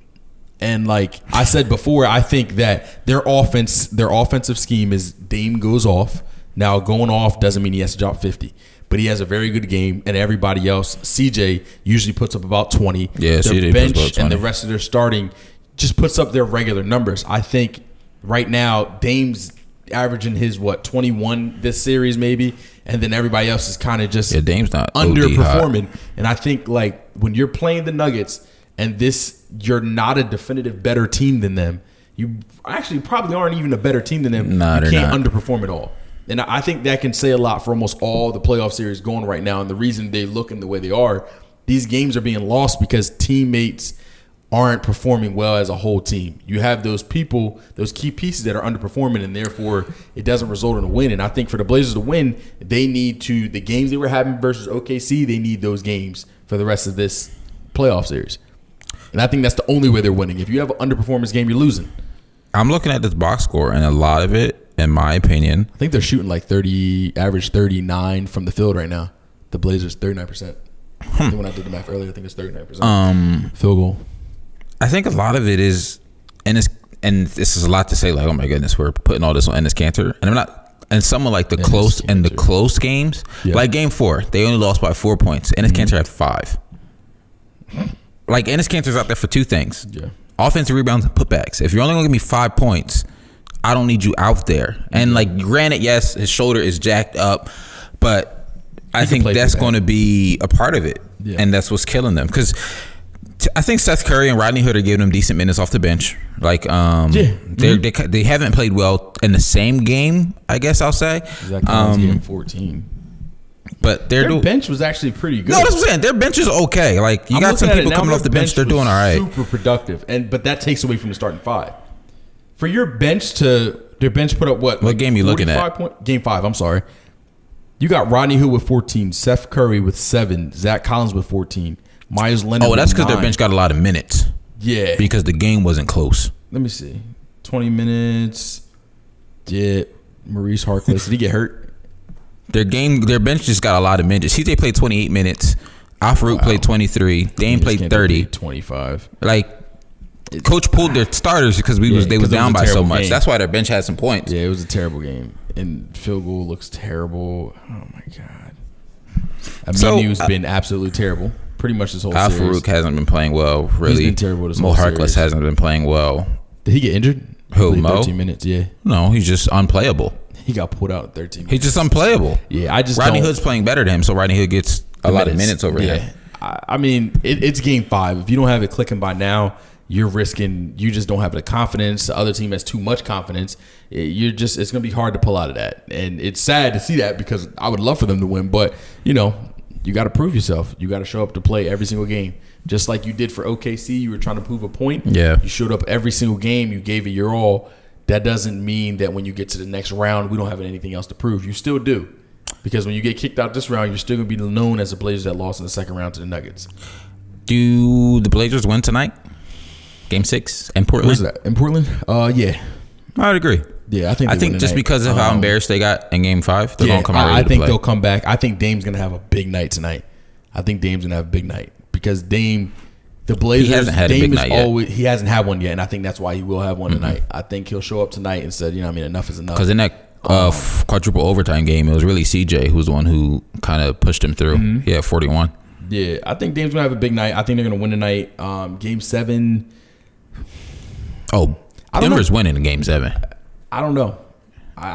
A: And like I said before, I think that their offensive scheme is Dame goes off. Now going off doesn't mean he has to drop 50. But he has a very good game, and everybody else, CJ usually puts up about 20.
B: Yeah, CJ
A: bench
B: puts up 20.
A: And the rest of their starting just puts up their regular numbers. I think right now Dame's averaging his 21 this series maybe, and then everybody else is kind of just
B: Dame's not
A: underperforming. And I think like when you're playing the Nuggets and you're not a definitive better team than them, you actually probably aren't even a better team than them.
B: Nah,
A: you can't underperform at all. And I think that can say a lot for almost all the playoff series going right now. And the reason they look in the way they are, these games are being lost because teammates aren't performing well as a whole team. You have those people, those key pieces that are underperforming, and therefore it doesn't result in a win. And I think for the Blazers to win, they need to, the games they were having versus OKC, they need those games for the rest of this playoff series. And I think that's the only way they're winning. If you have an underperformance game, you're losing.
B: I'm looking at this box score, and a lot of it, in my opinion,
A: I think they're shooting like average 39 from the field right now. The Blazers 39%. I think when I did the math earlier, I think it's 39%. Field goal.
B: I think a lot of it is, and this is a lot to say. Like, oh my goodness, we're putting all this on Enes Kanter, and I'm not. And someone like the close games, like Game 4, they only lost by 4 points. Enes Kanter had 5. Like Enes Kanter's out there for 2 things: offensive rebounds and putbacks. If you're only going to give me 5 points, I don't need you out there. And like, granted, yes, his shoulder is jacked up, but I think that's going to be a part of it, and that's what's killing them. Because I think Seth Curry and Rodney Hood are giving them decent minutes off the bench. Like, they haven't played well in the same game, I guess I'll say.
A: Zach Collins getting 14.
B: But
A: their bench was actually pretty good.
B: No, that's what I'm saying. Their bench is okay. Like, you got some people coming off the bench. They're doing all right.
A: Super productive, but that takes away from the starting 5. For your bench their bench put up what?
B: What game are you looking at?
A: Game 5, I'm sorry. You got Rodney Hood with 14, Seth Curry with 7, Zach Collins with 14, Myers Leonard with 9.
B: That's because their bench got a lot of minutes.
A: Yeah.
B: Because the game wasn't close.
A: Let me see. 20 minutes. Yeah. Maurice Harkless. Did he get hurt?
B: Their bench just got a lot of minutes. CJ played 28 minutes. Al-Farouq played 23. Dame played 30.
A: 25.
B: Like, Coach pulled their starters because they was down by so much. Game. That's why their bench had some points.
A: Yeah, it was a terrible game. And field goal looks terrible. Oh, my God. Aminu's been absolutely terrible. Pretty much this whole series.
B: Al-Farouq hasn't been playing well, really.
A: He's been terrible this whole series.
B: Mo Harkless hasn't been playing well.
A: Did he get injured?
B: Who, Mo?
A: 13 minutes, yeah.
B: No, he's just unplayable.
A: He got pulled out in 13 minutes.
B: He's just unplayable.
A: Yeah,
B: Rodney Hood's playing better than him, so Rodney Hood gets a lot of minutes over him.
A: I mean, it's Game 5. If you don't have it clicking by now, you're risking, you just don't have the confidence. The other team has too much confidence. It's going to be hard to pull out of that. And it's sad to see that because I would love for them to win. But, you you got to prove yourself. You got to show up to play every single game. Just like you did for OKC, you were trying to prove a point.
B: Yeah.
A: You showed up every single game. You gave it your all. That doesn't mean that when you get to the next round, we don't have anything else to prove. You still do. Because when you get kicked out this round, you're still going to be known as the Blazers that lost in the second round to the Nuggets.
B: Do the Blazers win tonight? Game 6 in Portland?
A: Where's that? In Portland? Yeah.
B: I would agree.
A: Yeah, I think
B: just
A: tonight.
B: Because of how embarrassed they got in Game 5, they're going to come out ready to play.
A: I think they'll come back. I think Dame's going to have a big night tonight. I think Dame's going to have a big night because Dame, the Blazers,
B: he hasn't had a big night yet.
A: He hasn't had one yet, and I think that's why he will have one tonight. I think he'll show up tonight and said, enough is enough.
B: Because in that quadruple overtime game, it was really CJ who was the one who kind of pushed him through. Mm-hmm. He had 41.
A: Yeah, I think Dame's going to have a big night. I think they're going to win tonight. Game 7.
B: Oh, Denver's winning in Game 7.
A: I don't know.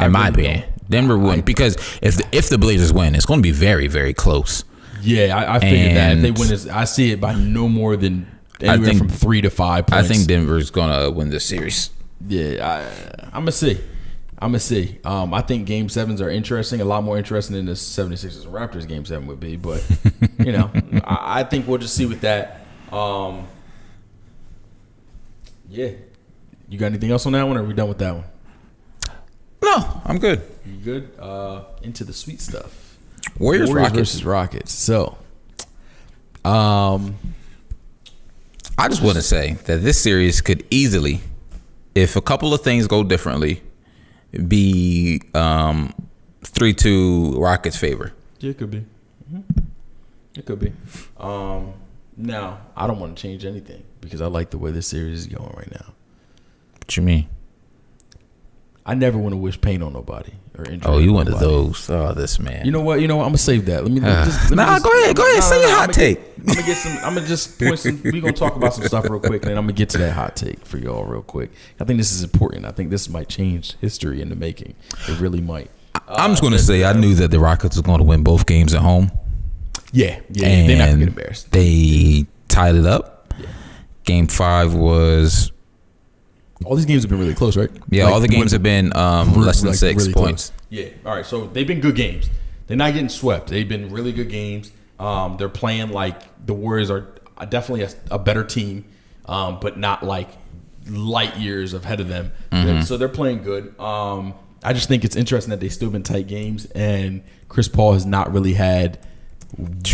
B: In my opinion, Denver win because if the Blazers win, it's going to be very, very close.
A: Yeah, I figured that if they win, I see it by no more than anywhere from 3 to 5 points.
B: I think Denver's going to win this series.
A: Yeah, I'm gonna see. I think Game 7s are interesting, a lot more interesting than the 76ers and Raptors Game 7 would be. But I think we'll just see with that. Yeah, you got anything else on that one? Or are we done with that one?
B: No, I'm good.
A: You good? Into the sweet stuff.
B: Warriors
A: versus Rockets. So, I
B: just want to say that this series could easily, if a couple of things go differently, be 3-2 Rockets' favor.
A: Yeah, it could be. It could be. Now, I don't want to change anything because I like the way this series is going right now.
B: What you mean?
A: I never want to wish pain on nobody or injury.
B: Oh, you one of those? Oh, this man.
A: You know what? I'm gonna save that. Let me.
B: Go ahead. Say your hot take.
A: I'm gonna just point some. We gonna talk about some stuff real quick, and then I'm gonna get to that hot take for y'all real quick. I think this is important. I think this might change history in the making. It really might.
B: I'm just gonna say I knew that the Rockets was going to win both games at home.
A: Yeah, they're not gonna get embarrassed.
B: They tied it up. Yeah. Game 5 was.
A: All these games have been really close, right?
B: Yeah, all the games have been less than 6 really points.
A: Close. Yeah. All right. So they've been good games. They're not getting swept. They've been really good games. They're playing like the Warriors are definitely a better team, but not like light years ahead of them. Mm-hmm. So they're playing good. I just think it's interesting that they've still been tight games, and Chris Paul has not really had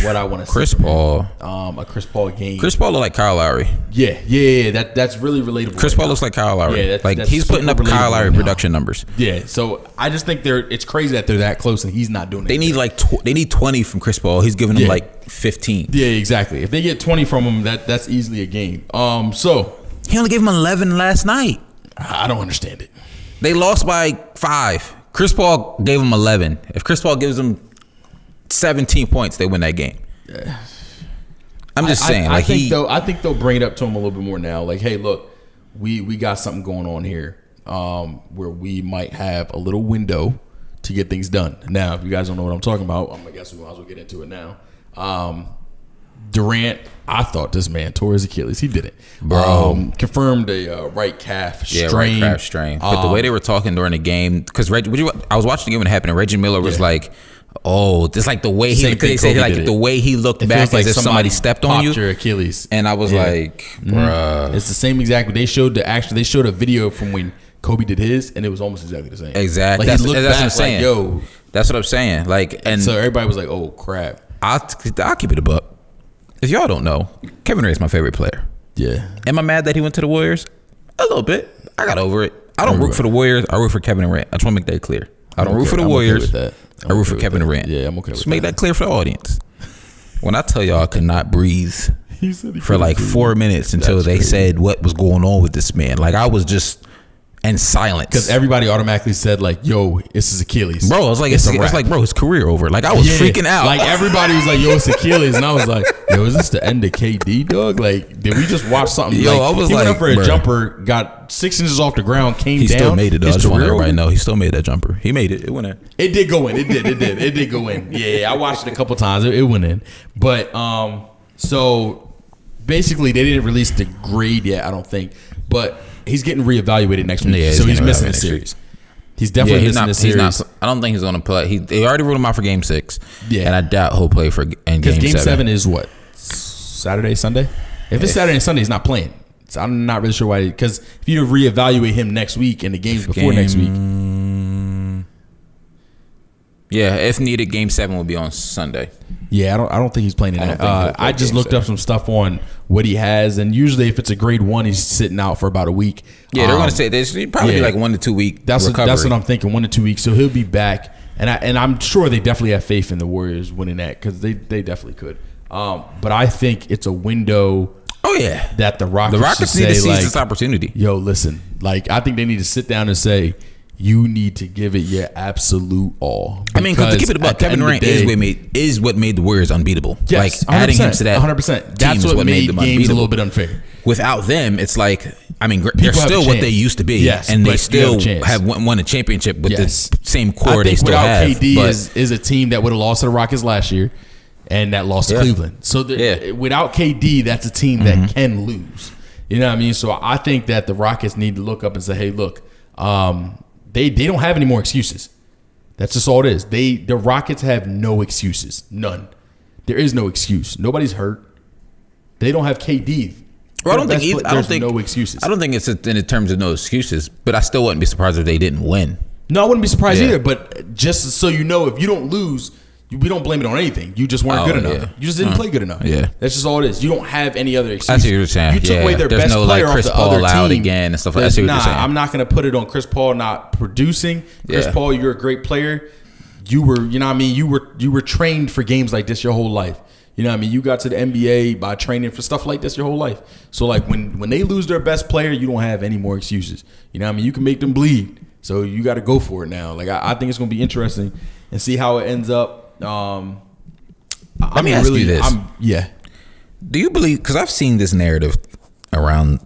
A: what I want to see.
B: Chris Paul.
A: A Chris Paul game.
B: Chris Paul looks like Kyle Lowry.
A: Yeah. That's really relatable.
B: Chris Paul looks like Kyle Lowry. Yeah, that's he's putting up Kyle Lowry production numbers.
A: Yeah, so I just think it's crazy that they're that close and he's not doing it.
B: They need they need 20 from Chris Paul. He's giving them like 15.
A: Yeah, exactly. If they get 20 from him, that's easily a game. So
B: he only gave him 11 last night.
A: I don't understand it.
B: They lost by 5. Chris Paul gave him 11. If Chris Paul gives them 17 points, they win that game. I'm just saying.
A: I think they'll bring it up to him a little bit more now. Like, hey, look, we got something going on here where we might have a little window to get things done. Now, if you guys don't know what I'm talking about, I guess we might as well get into it now. Durant, I thought this man tore his Achilles. He did it.
B: Bro.
A: Confirmed a right calf strain.
B: Yeah, right calf strain. But the way they were talking during the game, because I was watching the game when it happened, and Reggie Miller was like, oh, just like the way the way he looked back as if somebody stepped on you.
A: Your Achilles.
B: And I was like, bruh.
A: It's the same exact. They showed a video from when Kobe did his, and it was almost exactly the same.
B: Exactly.
A: Like,
B: that's what I'm saying.
A: Like, yo.
B: That's what I'm saying. Like, and
A: so everybody was like, oh crap.
B: I'll keep it a buck. If y'all don't know, Kevin Durant's my favorite player.
A: Yeah.
B: Am I mad that he went to the Warriors? A little bit. I got over it. I don't root for the Warriors. I root for Kevin Durant. I just want to make that clear. I don't root for the Warriors. I root for Kevin Durant.
A: Yeah, I'm okay with that.
B: Just make that clear for the audience. When I tell y'all I could not breathe for like 4 minutes until they said what was going on with this man. Like, I was just in silence.
A: Because everybody automatically said, like, yo, it's his Achilles.
B: Bro, I was like, it's like, bro, his career over. Like, I was freaking out.
A: Like, everybody was like, yo, it's Achilles. And I was like, yo, is this the end of KD, dog? Like, did we just watch something?
B: Yo,
A: like,
B: I was
A: he
B: like,
A: went up for a jumper, got 6 inches off the ground, came down.
B: He still made it, though. I just want everybody to know. He still made that jumper. He made it. It went in.
A: It did go in. It did go in. Yeah, I watched it a couple times. It went in. But, so, basically, they didn't release the grade yet, I don't think. But he's getting reevaluated next week.
B: Yeah,
A: so he's missing the series. He's definitely missing the series.
B: I don't think he's going to play. They already ruled him out for Game 6. Yeah, and I doubt he'll play for Game 7. Because
A: Game 7 is what? Saturday, Sunday? If it's Saturday and Sunday, he's not playing. So I'm not really sure why. Because if you reevaluate him next week and the games before next week.
B: Yeah, if needed, Game 7 will be on Sunday.
A: Yeah, I don't think he's playing in that. I just looked up some stuff on what he has, and usually if it's a grade 1, he's sitting out for about a week.
B: Yeah, they're going to say there's probably be like 1 to 2 week recovery.
A: That's what I'm thinking, 1 to 2 weeks. So he'll be back, and I'm sure they definitely have faith in the Warriors winning that because they definitely could. But I think it's a window.
B: Oh yeah,
A: that the Rockets
B: need to seize this opportunity.
A: Yo, listen, like I think they need to sit down and say, you need to give it your absolute all.
B: I mean, because to keep it about Kevin Durant is what made the Warriors unbeatable.
A: Yes,
B: like adding him to that
A: 100%. That's what made games unbeatable. A little bit unfair.
B: Without them, it's like they're still what they used to be, and they still have won a championship with the same core they still have.
A: KD is a team that would have lost to the Rockets last year, and that lost to Cleveland. So without KD, that's a team that can lose. You know what I mean? So I think that the Rockets need to look up and say, hey, look. They don't have any more excuses. That's just all it is. The Rockets have no excuses. None. There is no excuse. Nobody's hurt. They don't have KD.
B: Well, I don't think
A: no excuses.
B: I don't think it's in terms of no excuses, but I still wouldn't be surprised if they didn't win.
A: No, I wouldn't be surprised either. But just so you know, if you don't lose, we don't blame it on anything. You just weren't good enough. Yeah. You just didn't play good enough. Yeah, that's just all it is. You don't have any other excuse.
B: I see what you're saying.
A: You took away their best player off the other team.
B: Out again and stuff like that. I see what you're saying.
A: I'm not going to put it on Chris Paul not producing. Chris Paul, you're a great player. You were, you know what I mean? You were trained for games like this your whole life. You know what I mean? You got to the NBA by training for stuff like this your whole life. So like when they lose their best player, you don't have any more excuses. You know what I mean? You can make them bleed. So you got to go for it now. Like I think it's going to be interesting and see how it ends up.
B: Let me ask you this. Do you believe, because I've seen this narrative around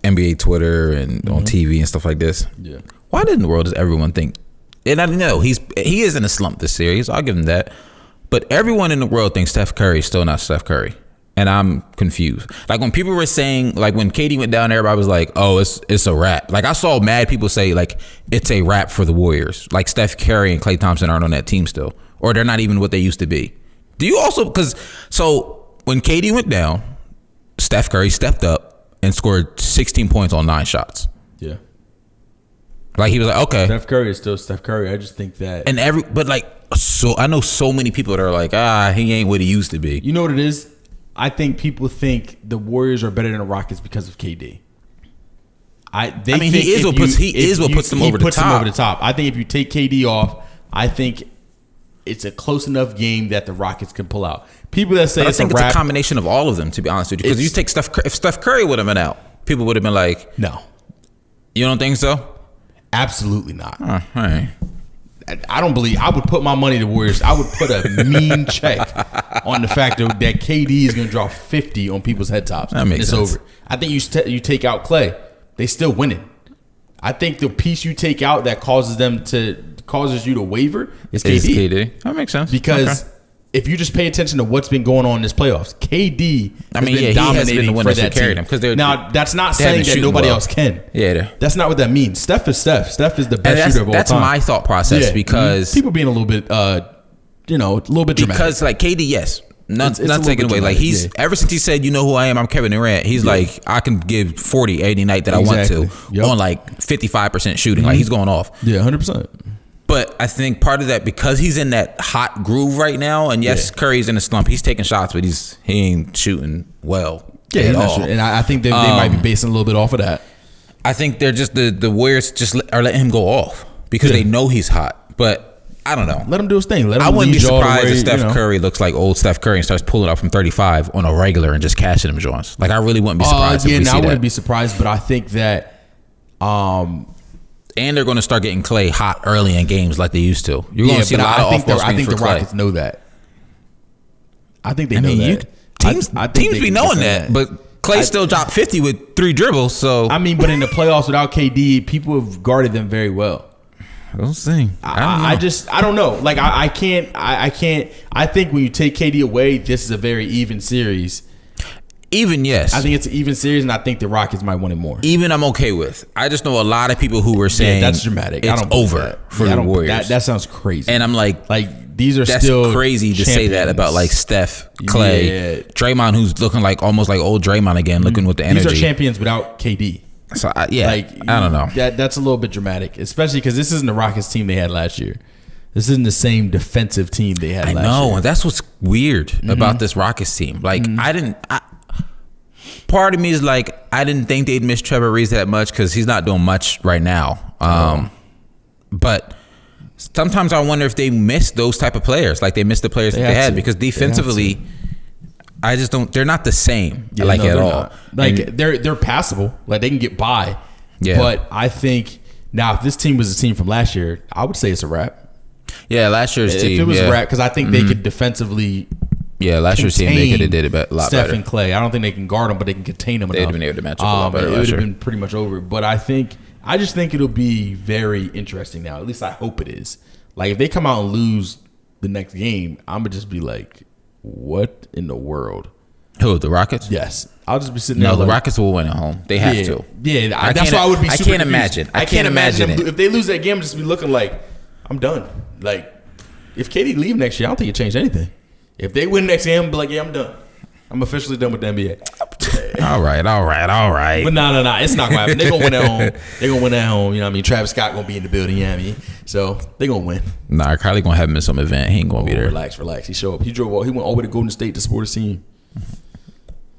B: NBA Twitter and on TV and stuff like this. Yeah. Why in the world does everyone think, and I know he is in a slump this series, I'll give him that, but everyone in the world thinks Steph Curry is still not Steph Curry. And I'm confused. Like when people were saying, like when KD went down, everybody was like, oh, it's a wrap. Like I saw mad people say like it's a wrap for the Warriors. Like Steph Curry and Klay Thompson aren't on that team still. Or they're not even what they used to be. Do you also, so when KD went down, Steph Curry stepped up and scored 16 points on 9 shots.
A: Yeah.
B: Like he was like, okay.
A: Steph Curry is still Steph Curry. I just think that.
B: But like, so I know so many people that are like, he ain't what he used to be.
A: You know what it is? I think people think the Warriors are better than the Rockets because of KD.
B: He is what puts them over the top.
A: I think if you take KD off, I think it's a close enough game that the Rockets can pull out. People that say
B: it's a combination of all of them, to be honest with you. Because you take if Steph Curry would have been out, people would have been like,
A: no.
B: You don't think so?
A: Absolutely not.
B: All right.
A: I don't believe. I would put my money to the Warriors. I would put a mean check on the fact that KD is going to drop 50 on people's head tops.
B: That makes sense.
A: Over. I think you take out Klay, they still winning. I think the piece you take out that causes you to waver is KD.
B: That makes sense.
A: Because if you just pay attention to what's been going on in this playoffs, KD has been dominating for that team. Now, that's not saying that nobody else can.
B: Yeah,
A: that's not what that means. Steph is Steph. Steph is the best shooter of all time.
B: That's my thought process because
A: people being a little bit, a little bit dramatic.
B: Because like KD, yes. Not taking away. Like he's ever since he said, "You know who I am? I'm Kevin Durant." He's like, I can give 40 any night that I want to on like 55% shooting. Like he's going off.
A: Yeah, 100%.
B: But I think part of that, because he's in that hot groove right now, and yes, Curry's in a slump. He's taking shots, but he ain't shooting well.
A: Yeah, at all. And I think they might be basing a little bit off of that.
B: I think they're just the Warriors just are letting him go off because they know he's hot. But I don't know.
A: Let him do his thing. I
B: wouldn't be surprised if Steph Curry looks like old Steph Curry and starts pulling up from 35 on a regular and just cashing them joints. Like I really wouldn't be surprised.
A: I wouldn't be surprised, but I think that.
B: And they're going to start getting Klay hot early in games like they used to. You're going to see a lot of off-ball screens for Klay. I think the
A: Rockets know that. I think they know that.
B: Teams be knowing that, but Klay still dropped 50 with 3 dribbles. So
A: but in the playoffs without KD, people have guarded them very well.
B: We'll see.
A: I don't know. Like I can't. I think when you take KD away, this is a very even series.
B: Even yes.
A: I think it's an even series, and I think the Rockets might win it more.
B: Even I'm okay with. I just know a lot of people who were saying
A: that's dramatic.
B: It's over for the Warriors.
A: That sounds crazy.
B: And I'm like
A: these are still
B: crazy to say that about like Steph, Clay, Draymond, who's looking like almost like old Draymond again, looking with the energy.
A: These are champions without KD.
B: So I don't know.
A: That's a little bit dramatic, especially because this isn't the Rockets team they had last year. This isn't the same defensive team they had last year. I know,
B: and that's what's weird about this Rockets team. Like part of me is like, I didn't think they'd miss Trevor Ariza that much because he's not doing much right now. But sometimes I wonder if they miss those type of players, like they miss the players that they had, because defensively, I just don't. They're not the same at all.
A: Not. Like they're passable, like they can get by. Yeah. But I think now if this team was a team from last year, I would say it's a wrap.
B: Yeah, last year's team.
A: If it was a wrap, because I think they could defensively.
B: Yeah, last year's team they could have did it a lot better.
A: Steph and Clay, I don't think they can guard them, but they can contain them.
B: They'd have been able to match up a lot better.
A: It would have been pretty much over. But I just think it'll be very interesting now. At least I hope it is. Like if they come out and lose the next game, I'm gonna just be like, what in the world?
B: Who, the Rockets?
A: Yes. I'll just be sitting there.
B: No, the Rockets will win at home. They have to.
A: Yeah, that's why I would be super
B: confused. I can't imagine it.
A: If they lose that game, I'll just be looking like, I'm done. Like, if KD leave next year, I don't think it changed anything. If they win next game, I'll be like, yeah, I'm done. I'm officially done with the NBA.
B: All right.
A: But no, it's not going to happen. They're going to win at home. They're going to win at home. You know what I mean? Travis Scott going to be in the building. You know what I mean? So, they're going to win.
B: Nah, Kylie going to have him in some event. He ain't going to be there.
A: Relax. He showed up. He went all the way to Golden State to support his team.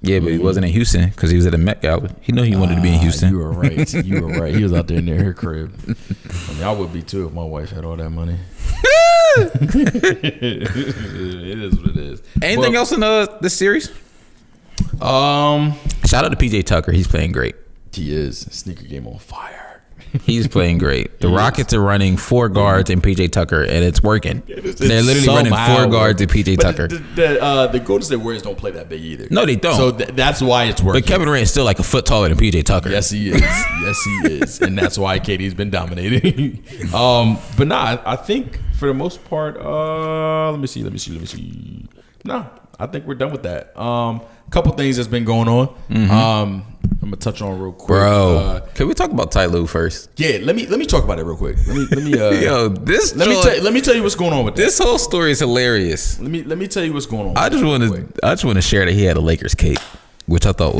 B: Yeah, but he wasn't in Houston because he was at the Met Gala. He knew he wanted to be in Houston.
A: You were right. He was out there near her crib. I mean, I would be too if my wife had all that money. It is what it is.
B: Anything else in this series? Shout out to PJ Tucker. He's playing great.
A: He is. Sneaker game on fire.
B: He's playing great. The Rockets are running 4 guards and PJ Tucker, and it's working. They're literally running 4 guards and PJ Tucker.
A: The Golden State Warriors don't play that big either.
B: No, they don't.
A: So that's why it's working.
B: But Kevin Durant is still like a foot taller than PJ Tucker.
A: Yes, he is. And that's why KD's been dominating. But I think for the most part, let me see. No, I think we're done with that. Couple things that's been going on. I'm gonna touch on real quick,
B: bro. Can we talk about Ty Lue first?
A: Yeah, let me talk about it real quick. Let me let me tell you what's going on with
B: this whole story is hilarious.
A: Let me tell you what's going on.
B: I just want to share that he had a Lakers cape, which I thought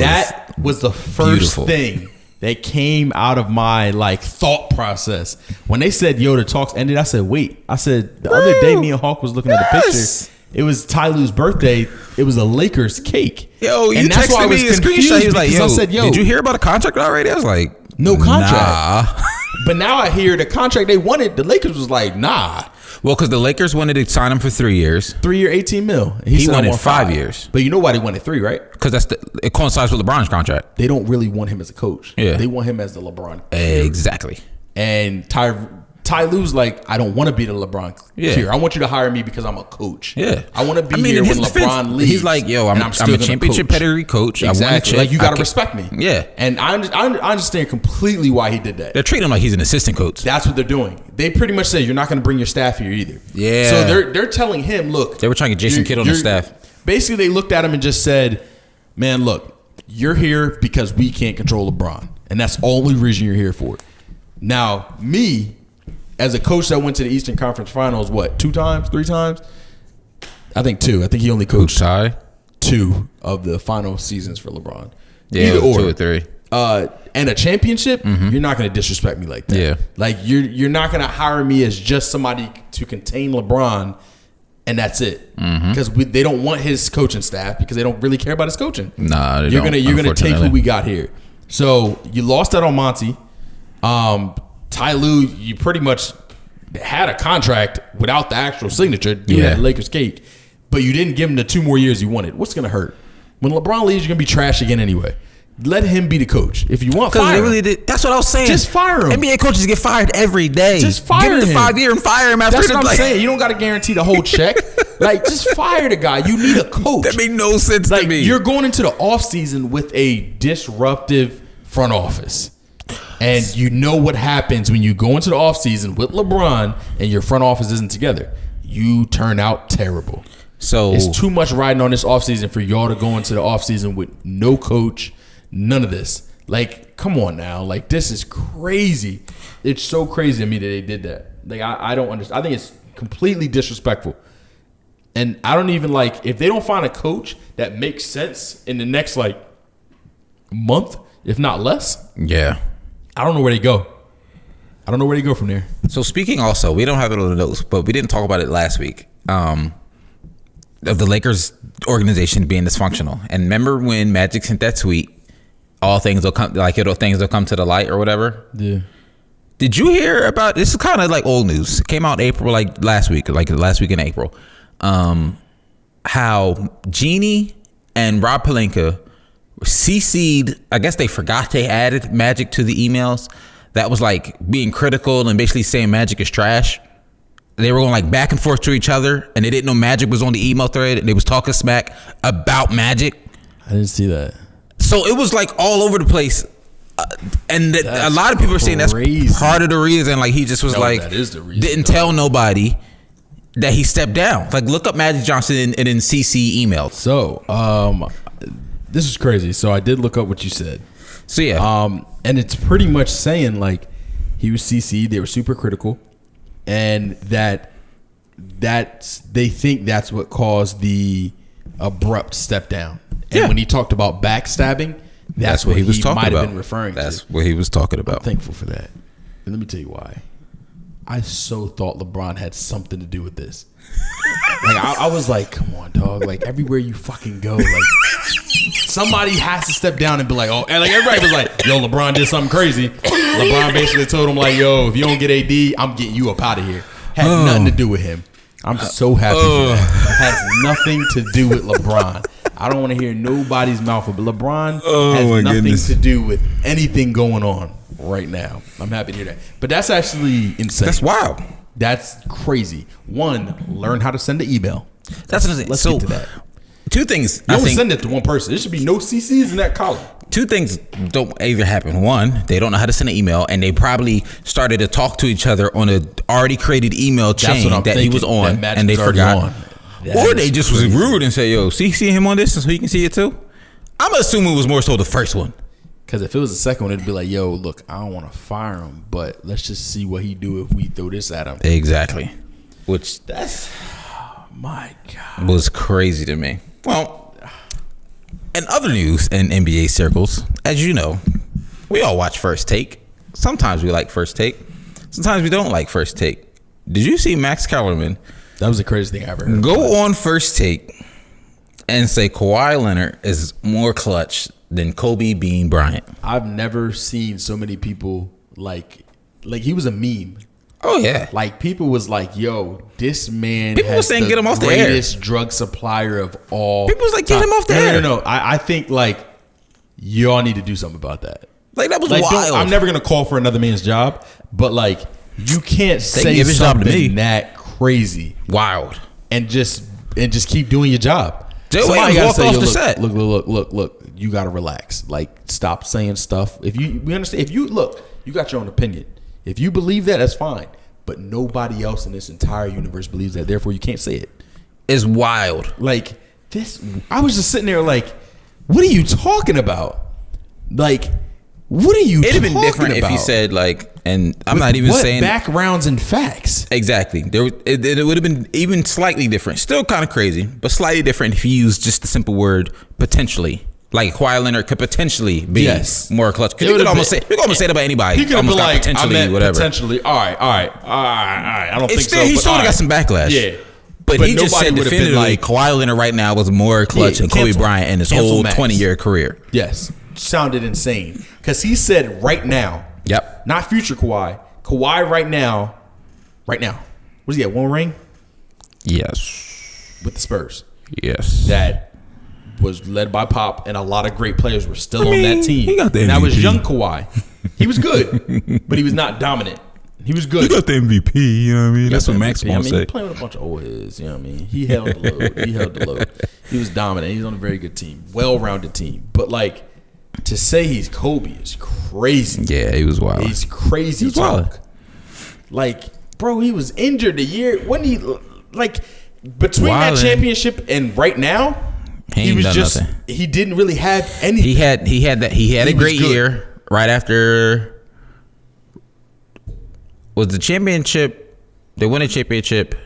A: was the first beautiful thing that came out of my thought process when they said, "Yo, the talks ended." I said, "Wait." I said the other day, me and Hawk was looking at the picture. It was Ty Lue's birthday. It was a Lakers cake.
B: Yo, you texted me a screenshot. He was like, "Yo, I said, did you hear about a contract already?" I was like,
A: "No contract."
B: Nah.
A: But now I hear the contract they wanted. The Lakers was like, "Nah."
B: Well, because the Lakers wanted to sign him for 3 years.
A: 3-year, $18 million.
B: He wanted 5 years.
A: But you know why they wanted 3, right?
B: Because it coincides with LeBron's contract.
A: They don't really want him as a coach.
B: Yeah,
A: they want him as the LeBron.
B: Exactly.
A: And Ty Lue's like, I don't want to be the LeBron here. I want you to hire me because I'm a coach.
B: Yeah.
A: I want to be here when LeBron leaves.
B: He's like, yo, I'm a championship pedigree coach.
A: Exactly. Like, you got to respect me.
B: Yeah.
A: And I understand completely why he did that.
B: They're treating him like he's an assistant coach.
A: That's what they're doing. They pretty much say, you're not going to bring your staff here either.
B: Yeah.
A: So they're telling him, look.
B: They were trying to get Jason Kidd on the staff.
A: Basically, they looked at him and just said, man, look, you're here because we can't control LeBron. And that's the only reason you're here for it. Now, me, as a coach that went to the Eastern Conference Finals, 2 times, 3 times? I think 2. I think he only coached 2 of the final seasons for LeBron.
B: Yeah, 2 or 3.
A: And a championship, you're not going to disrespect me like that.
B: Yeah.
A: Like, you're not going to hire me as just somebody to contain LeBron, and that's it. Because they don't want his coaching staff because they don't really care about his coaching.
B: Nah,
A: you're gonna take who we got here. So you lost out on Monty. Ty Lue, you pretty much had a contract without the actual signature. You had the Lakers cake, but you didn't give him the 2 more years you wanted. What's going to hurt? When LeBron leaves, you're going to be trash again anyway. Let him be the coach. If you want, fire him.
B: That's what I was saying.
A: Just fire him.
B: NBA coaches get fired every day.
A: Just fire him.
B: Give him the 5 year and fire him after.
A: That's what I'm saying. You don't got to guarantee the whole check. Just fire the guy. You need a coach.
B: That made no sense to me.
A: You're going into the offseason with a disruptive front office. And you know what happens when you go into the offseason with LeBron and your front office isn't together. You turn out terrible.
B: So
A: it's too much riding on this offseason for y'all to go into the offseason with no coach, none of this. Like, come on now. Like, this is crazy. It's so crazy to me that they did that. Like, I don't understand. I think it's completely disrespectful. And I don't even like, if they don't find a coach that makes sense in the next, like, month, if not less.
B: Yeah.
A: I don't know where they go. I don't know where they go from there.
B: So speaking also, we don't have it on the notes, but we didn't talk about it last week. Of the Lakers organization being dysfunctional. And remember when Magic sent that tweet, all things will come, like things will come to the light or whatever?
A: Yeah.
B: Did you hear about, this is kind of like old news. It came out April, like last week in April. How Jeannie and Rob Pelinka CC'd, I guess they forgot they added Magic to the emails. That was like being critical and basically saying Magic is trash. They were going like back and forth to each other, and they didn't know Magic was on the email thread, and they was talking smack about Magic.
A: I didn't see that.
B: So it was like all over the place. And a lot of people are saying that's part of the reason. Like he just was that is the reason, didn't tell nobody that he stepped down. Like look up Magic Johnson and then CC emailed.
A: So this is crazy. So I did look up what you said.
B: So yeah.
A: And it's pretty much saying like he was CC'd, they were super critical, and that they think that's what caused the abrupt step down. And when he talked about backstabbing, that's what he was talking about. Might have been referring to.
B: That's what he was talking about.
A: I'm thankful for that. And let me tell you why. I so thought LeBron had something to do with this. Like I was like, come on, dog. Like everywhere you fucking go, like somebody has to step down and be like, oh, and like everybody was like, yo, LeBron did something crazy. LeBron basically told him like, yo, if you don't get AD, I'm getting you up out of here. Had nothing to do with him. I'm so happy for that. Has nothing to do with LeBron. I don't want to hear nobody's mouth, but LeBron has nothing to do with anything going on right now. I'm happy to hear that. But that's actually insane.
B: That's wild.
A: That's crazy. One, learn how to send an email.
B: That's what I'm saying.
A: Let's get to that.
B: Two things.
A: You don't send it to one person. There should be no CCs in that column.
B: Two things don't either happen. One, they don't know how to send an email, and they probably started to talk to each other on an already created email chain that he was on, and they forgot. Or they just was rude and said, yo, CC him on this so he can see it too. I'm assuming it was more so the first one.
A: Because if it was the second one, it'd be like, yo, look, I don't want to fire him, but let's just see what he do if we throw this at him.
B: Exactly. Which
A: that's, oh my God,
B: was crazy to me. Well, in other news in NBA circles, as you know, we all watch First Take. Sometimes we like First Take. Sometimes we don't like First Take. Did you see Max Kellerman?
A: That was the craziest thing I ever heard.
B: Go on First Take and say Kawhi Leonard is more clutch than Kobe Bean Bryant.
A: I've never seen so many people like he was a meme.
B: Oh yeah,
A: like people was like, "Yo, this man."
B: People was saying, "Get him off the air."
A: Greatest drug supplier of all.
B: People was like, "Get him off the air."
A: No. I think like y'all need to do something about that.
B: Like that was wild.
A: I'm never gonna call for another man's job, but like you can't say something that crazy,
B: wild,
A: and just keep doing your job.
B: Somebody gotta say, off the set.
A: Look. You gotta relax. Like, stop saying stuff. We understand. If you got your own opinion. If you believe that, that's fine. But nobody else in this entire universe believes that. Therefore, you can't say it.
B: It's wild.
A: Like this, I was just sitting there like, what are you talking about? Like, what are you? It'd have been different
B: if he said like, and I'm not even saying
A: backgrounds and facts.
B: Exactly. It would have been even slightly different. Still kind of crazy, but slightly different if he used just the simple word potentially. Like Kawhi Leonard could potentially be more clutch. You could almost say that about anybody.
A: He could have been like
B: potentially, whatever.
A: Potentially. All right. I don't think so.
B: He still got some backlash.
A: Yeah.
B: But he just said definitively like, Kawhi Leonard right now was more clutch than Kobe Bryant in his whole 20-year career.
A: Yes. Sounded insane. Because he said right now.
B: Yep.
A: Not future Kawhi. Kawhi right now. What does he have? One ring?
B: Yes.
A: With the Spurs.
B: Yes.
A: That was led by Pop, and a lot of great players were still on that team.
B: He got the MVP.
A: And that was young Kawhi. He was good, but he was not dominant. He was good.
B: He got the MVP, you know what I mean? That's what Max wants to say.
A: He playing with a bunch of old heads, you know what I mean? He held the load. He was dominant. He's on a very good team, well-rounded team. But, like, to say he's Kobe is crazy.
B: Yeah, he was wild.
A: He's crazy talk. Like, bro, he was injured the year. When he, like, between that championship and right now, he was just nothing. He didn't really have anything.
B: He had a great year right after. Was the championship? They won a championship,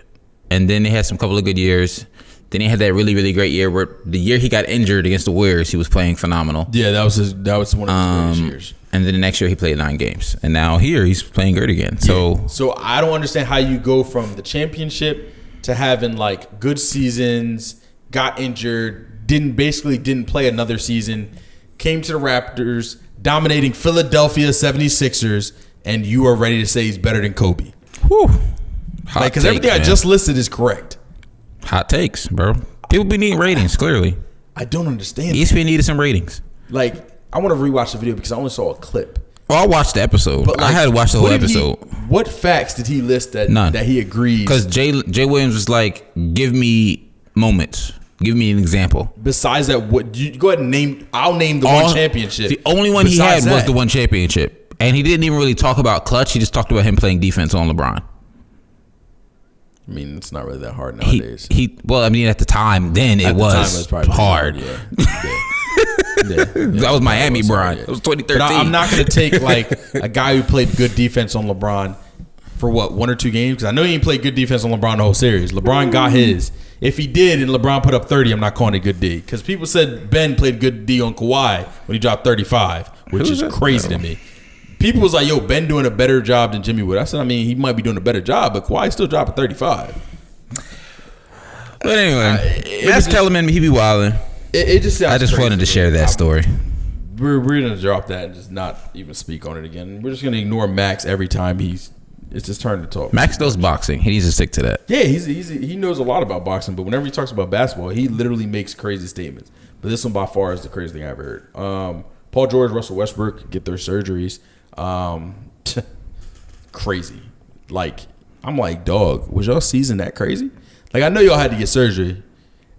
B: and then they had some couple of good years. Then he had that really, really great year where the year he got injured against the Warriors, he was playing phenomenal.
A: Yeah, that was one of his greatest years.
B: And then the next year he played 9 games, and now he's playing great again.
A: So I don't understand how you go from the championship to having like good seasons, got injured, didn't play another season, came to the Raptors, dominating Philadelphia 76ers, and you are ready to say he's better than Kobe.
B: Whew.
A: Because everything I just listed is correct.
B: Hot takes, bro. People be needing ratings, clearly.
A: I don't understand.
B: ESPN needed some ratings.
A: Like, I want to rewatch the video because I only saw a clip.
B: Oh, I watched the episode. But like, I had to watch the whole episode.
A: What facts did he list that he agrees?
B: Because Jay Williams was like, give me moments. Give me an example.
A: Besides that, what you go ahead and name? I'll name the one championship.
B: The only one he had was the one championship, and he didn't even really talk about clutch. He just talked about him playing defense on LeBron.
A: I mean, it's not really that hard nowadays.
B: Well, I mean, at the time, then it was hard.
A: Yeah.
B: That was Miami, Brian. It was 2013.
A: But I'm not going to take like a guy who played good defense on LeBron for what, 1 or 2 games? Because I know he didn't play good defense on LeBron the whole series. LeBron got his. If he did and LeBron put up 30, I'm not calling it good D. Because people said Ben played good D on Kawhi when he dropped 35, which is crazy to me. People was like, yo, Ben doing a better job than Jimmy Wood. I said, I mean, he might be doing a better job, but Kawhi still dropping 35.
B: But anyway, Max Kellerman, he be wilding.
A: It just sounds
B: I just wanted to share that story.
A: We're going to drop that and just not even speak on it again. We're just going to ignore Max every time it's his turn to talk.
B: Max knows boxing. He needs to stick to that.
A: Yeah, he knows a lot about boxing, but whenever he talks about basketball, he literally makes crazy statements. But this one by far is the craziest thing I ever heard. Paul George, Russell Westbrook get their surgeries. Crazy. Like, I'm like, dog, was y'all season that crazy? Like, I know y'all had to get surgery,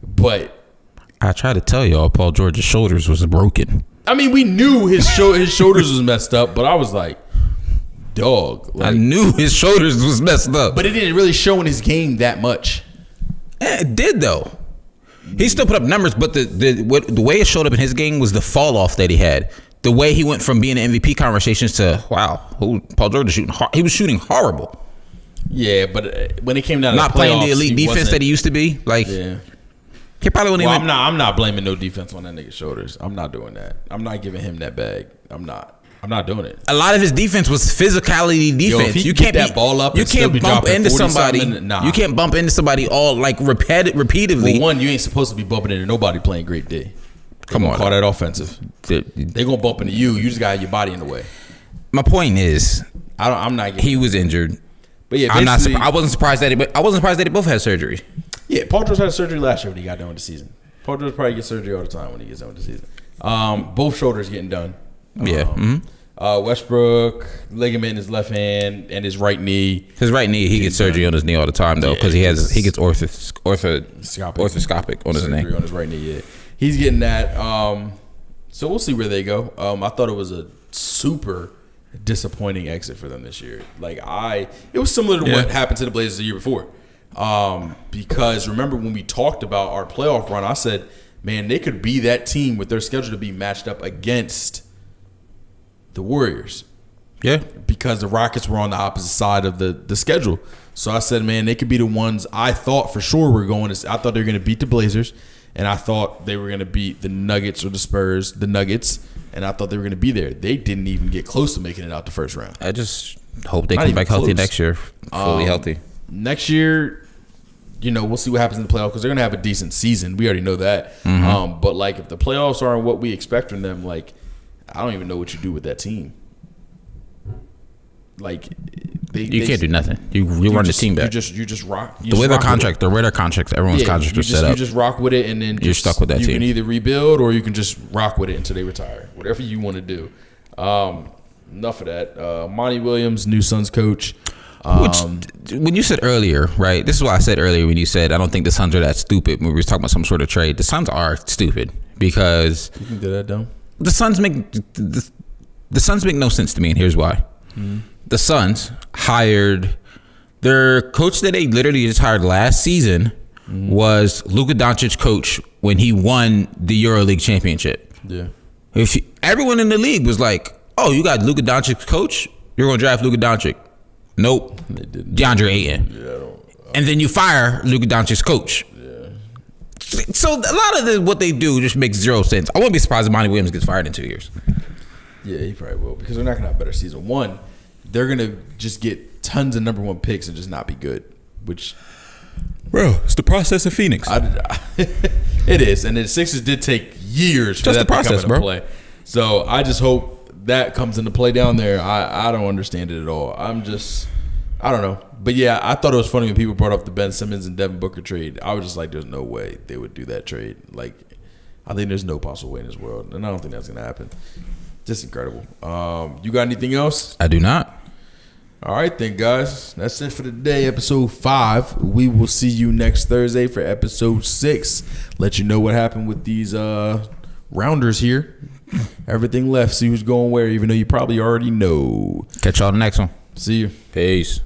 A: but
B: I tried to tell y'all Paul George's shoulders was broken.
A: I mean, we knew his shoulders was messed up, but I was like, dog. Like,
B: I knew his shoulders was messed up.
A: But it didn't really show in his game that much.
B: It did, though. He still put up numbers, but the way it showed up in his game was the fall off that he had. The way he went from being in MVP conversations to, Paul George is shooting. He was shooting horrible.
A: Yeah, but when it came down to
B: not playing the elite defense that he used to be, like, yeah. He probably wouldn't even.
A: I'm not blaming no defense on that nigga's shoulders. I'm not doing that. I'm not giving him that bag. I'm not doing it.
B: A lot of his defense was physicality defense.
A: You can't get that ball up.
B: You can't bump into somebody. You can't bump into somebody all like repeatedly.
A: Well, one, you ain't supposed to be bumping into nobody playing great D. Come on, call that offensive. They gonna bump into you. You just got your body in the way.
B: My point is,
A: I'm not.
B: He was injured.
A: But yeah,
B: I wasn't surprised that they both had surgery.
A: Yeah, Paul George had surgery last year when he got done with the season. Paul George probably gets surgery all the time when he gets done with the season. Both shoulders getting done.
B: Yeah.
A: Westbrook ligament in his left hand and his right knee.
B: His right knee, he gets surgery on his knee all the time though, because he gets orthoscopic on his knee.
A: On his right knee, yeah. He's getting that. So we'll see where they go. I thought it was a super disappointing exit for them this year. It was similar to what happened to the Blazers the year before. Because remember when we talked about our playoff run, I said, man, they could be that team with their schedule to be matched up against the Warriors.
B: Yeah.
A: Because the Rockets were on the opposite side of the schedule. So I said, man, they could be the ones I thought for sure were going to – I thought they were going to beat the Blazers, and I thought they were going to beat the Nuggets or the Spurs, the Nuggets, and I thought they were going to be there. They didn't even get close to making it out the first round.
B: I just hope they come back healthy next year, fully healthy.
A: Next year, we'll see what happens in the playoffs because they're going to have a decent season. We already know that.
B: Mm-hmm.
A: But, if the playoffs aren't what we expect from them, I don't even know what you do with that team.
B: You can't do nothing. You run the team back.
A: You just rock.
B: The way their contracts, everyone's contracts are set up.
A: You just rock with it, and then
B: you're stuck with that team.
A: You can either rebuild or you can just rock with it until they retire. Whatever you want to do. Enough of that. Monty Williams, new Suns coach.
B: When you said earlier, right? This is what I said earlier when you said I don't think the Suns are that stupid. When we were talking about some sort of trade, the Suns are stupid because
A: you can do that, dumb.
B: The Suns make no sense to me, and here's why.
A: Mm-hmm.
B: The Suns hired their coach that they literally just hired last season was Luka Doncic coach when he won the EuroLeague championship.
A: Yeah.
B: Everyone in the league was like, "Oh, you got Luka Doncic coach? You're gonna draft Luka Doncic?" Nope. They didn't. DeAndre Ayton. Yeah, and then you fire Luka Doncic's coach. Yeah. So a lot of what they do just makes zero sense. I wouldn't be surprised if Monty Williams gets fired in 2 years.
A: Yeah, he probably will because they're not gonna have a better season. One, they're gonna just get tons of number 1 picks and just not be good. Which,
B: bro, it's the process of Phoenix.
A: It is, and the Sixers did take years for that to come into play. So I just hope that comes into play down there. I don't understand it at all. I don't know. But yeah, I thought it was funny when people brought up the Ben Simmons and Devin Booker trade. I was just like, there's no way they would do that trade. Like, I think there's no possible way in this world, and I don't think that's gonna happen. Just incredible. You got anything else?
B: I do not.
A: All right, then, guys. That's it for today, episode 5. We will see you next Thursday for episode 6. Let you know what happened with these rounders here. Everything left. See who's going where, even though you probably already know.
B: Catch y'all the next one.
A: See you.
B: Peace.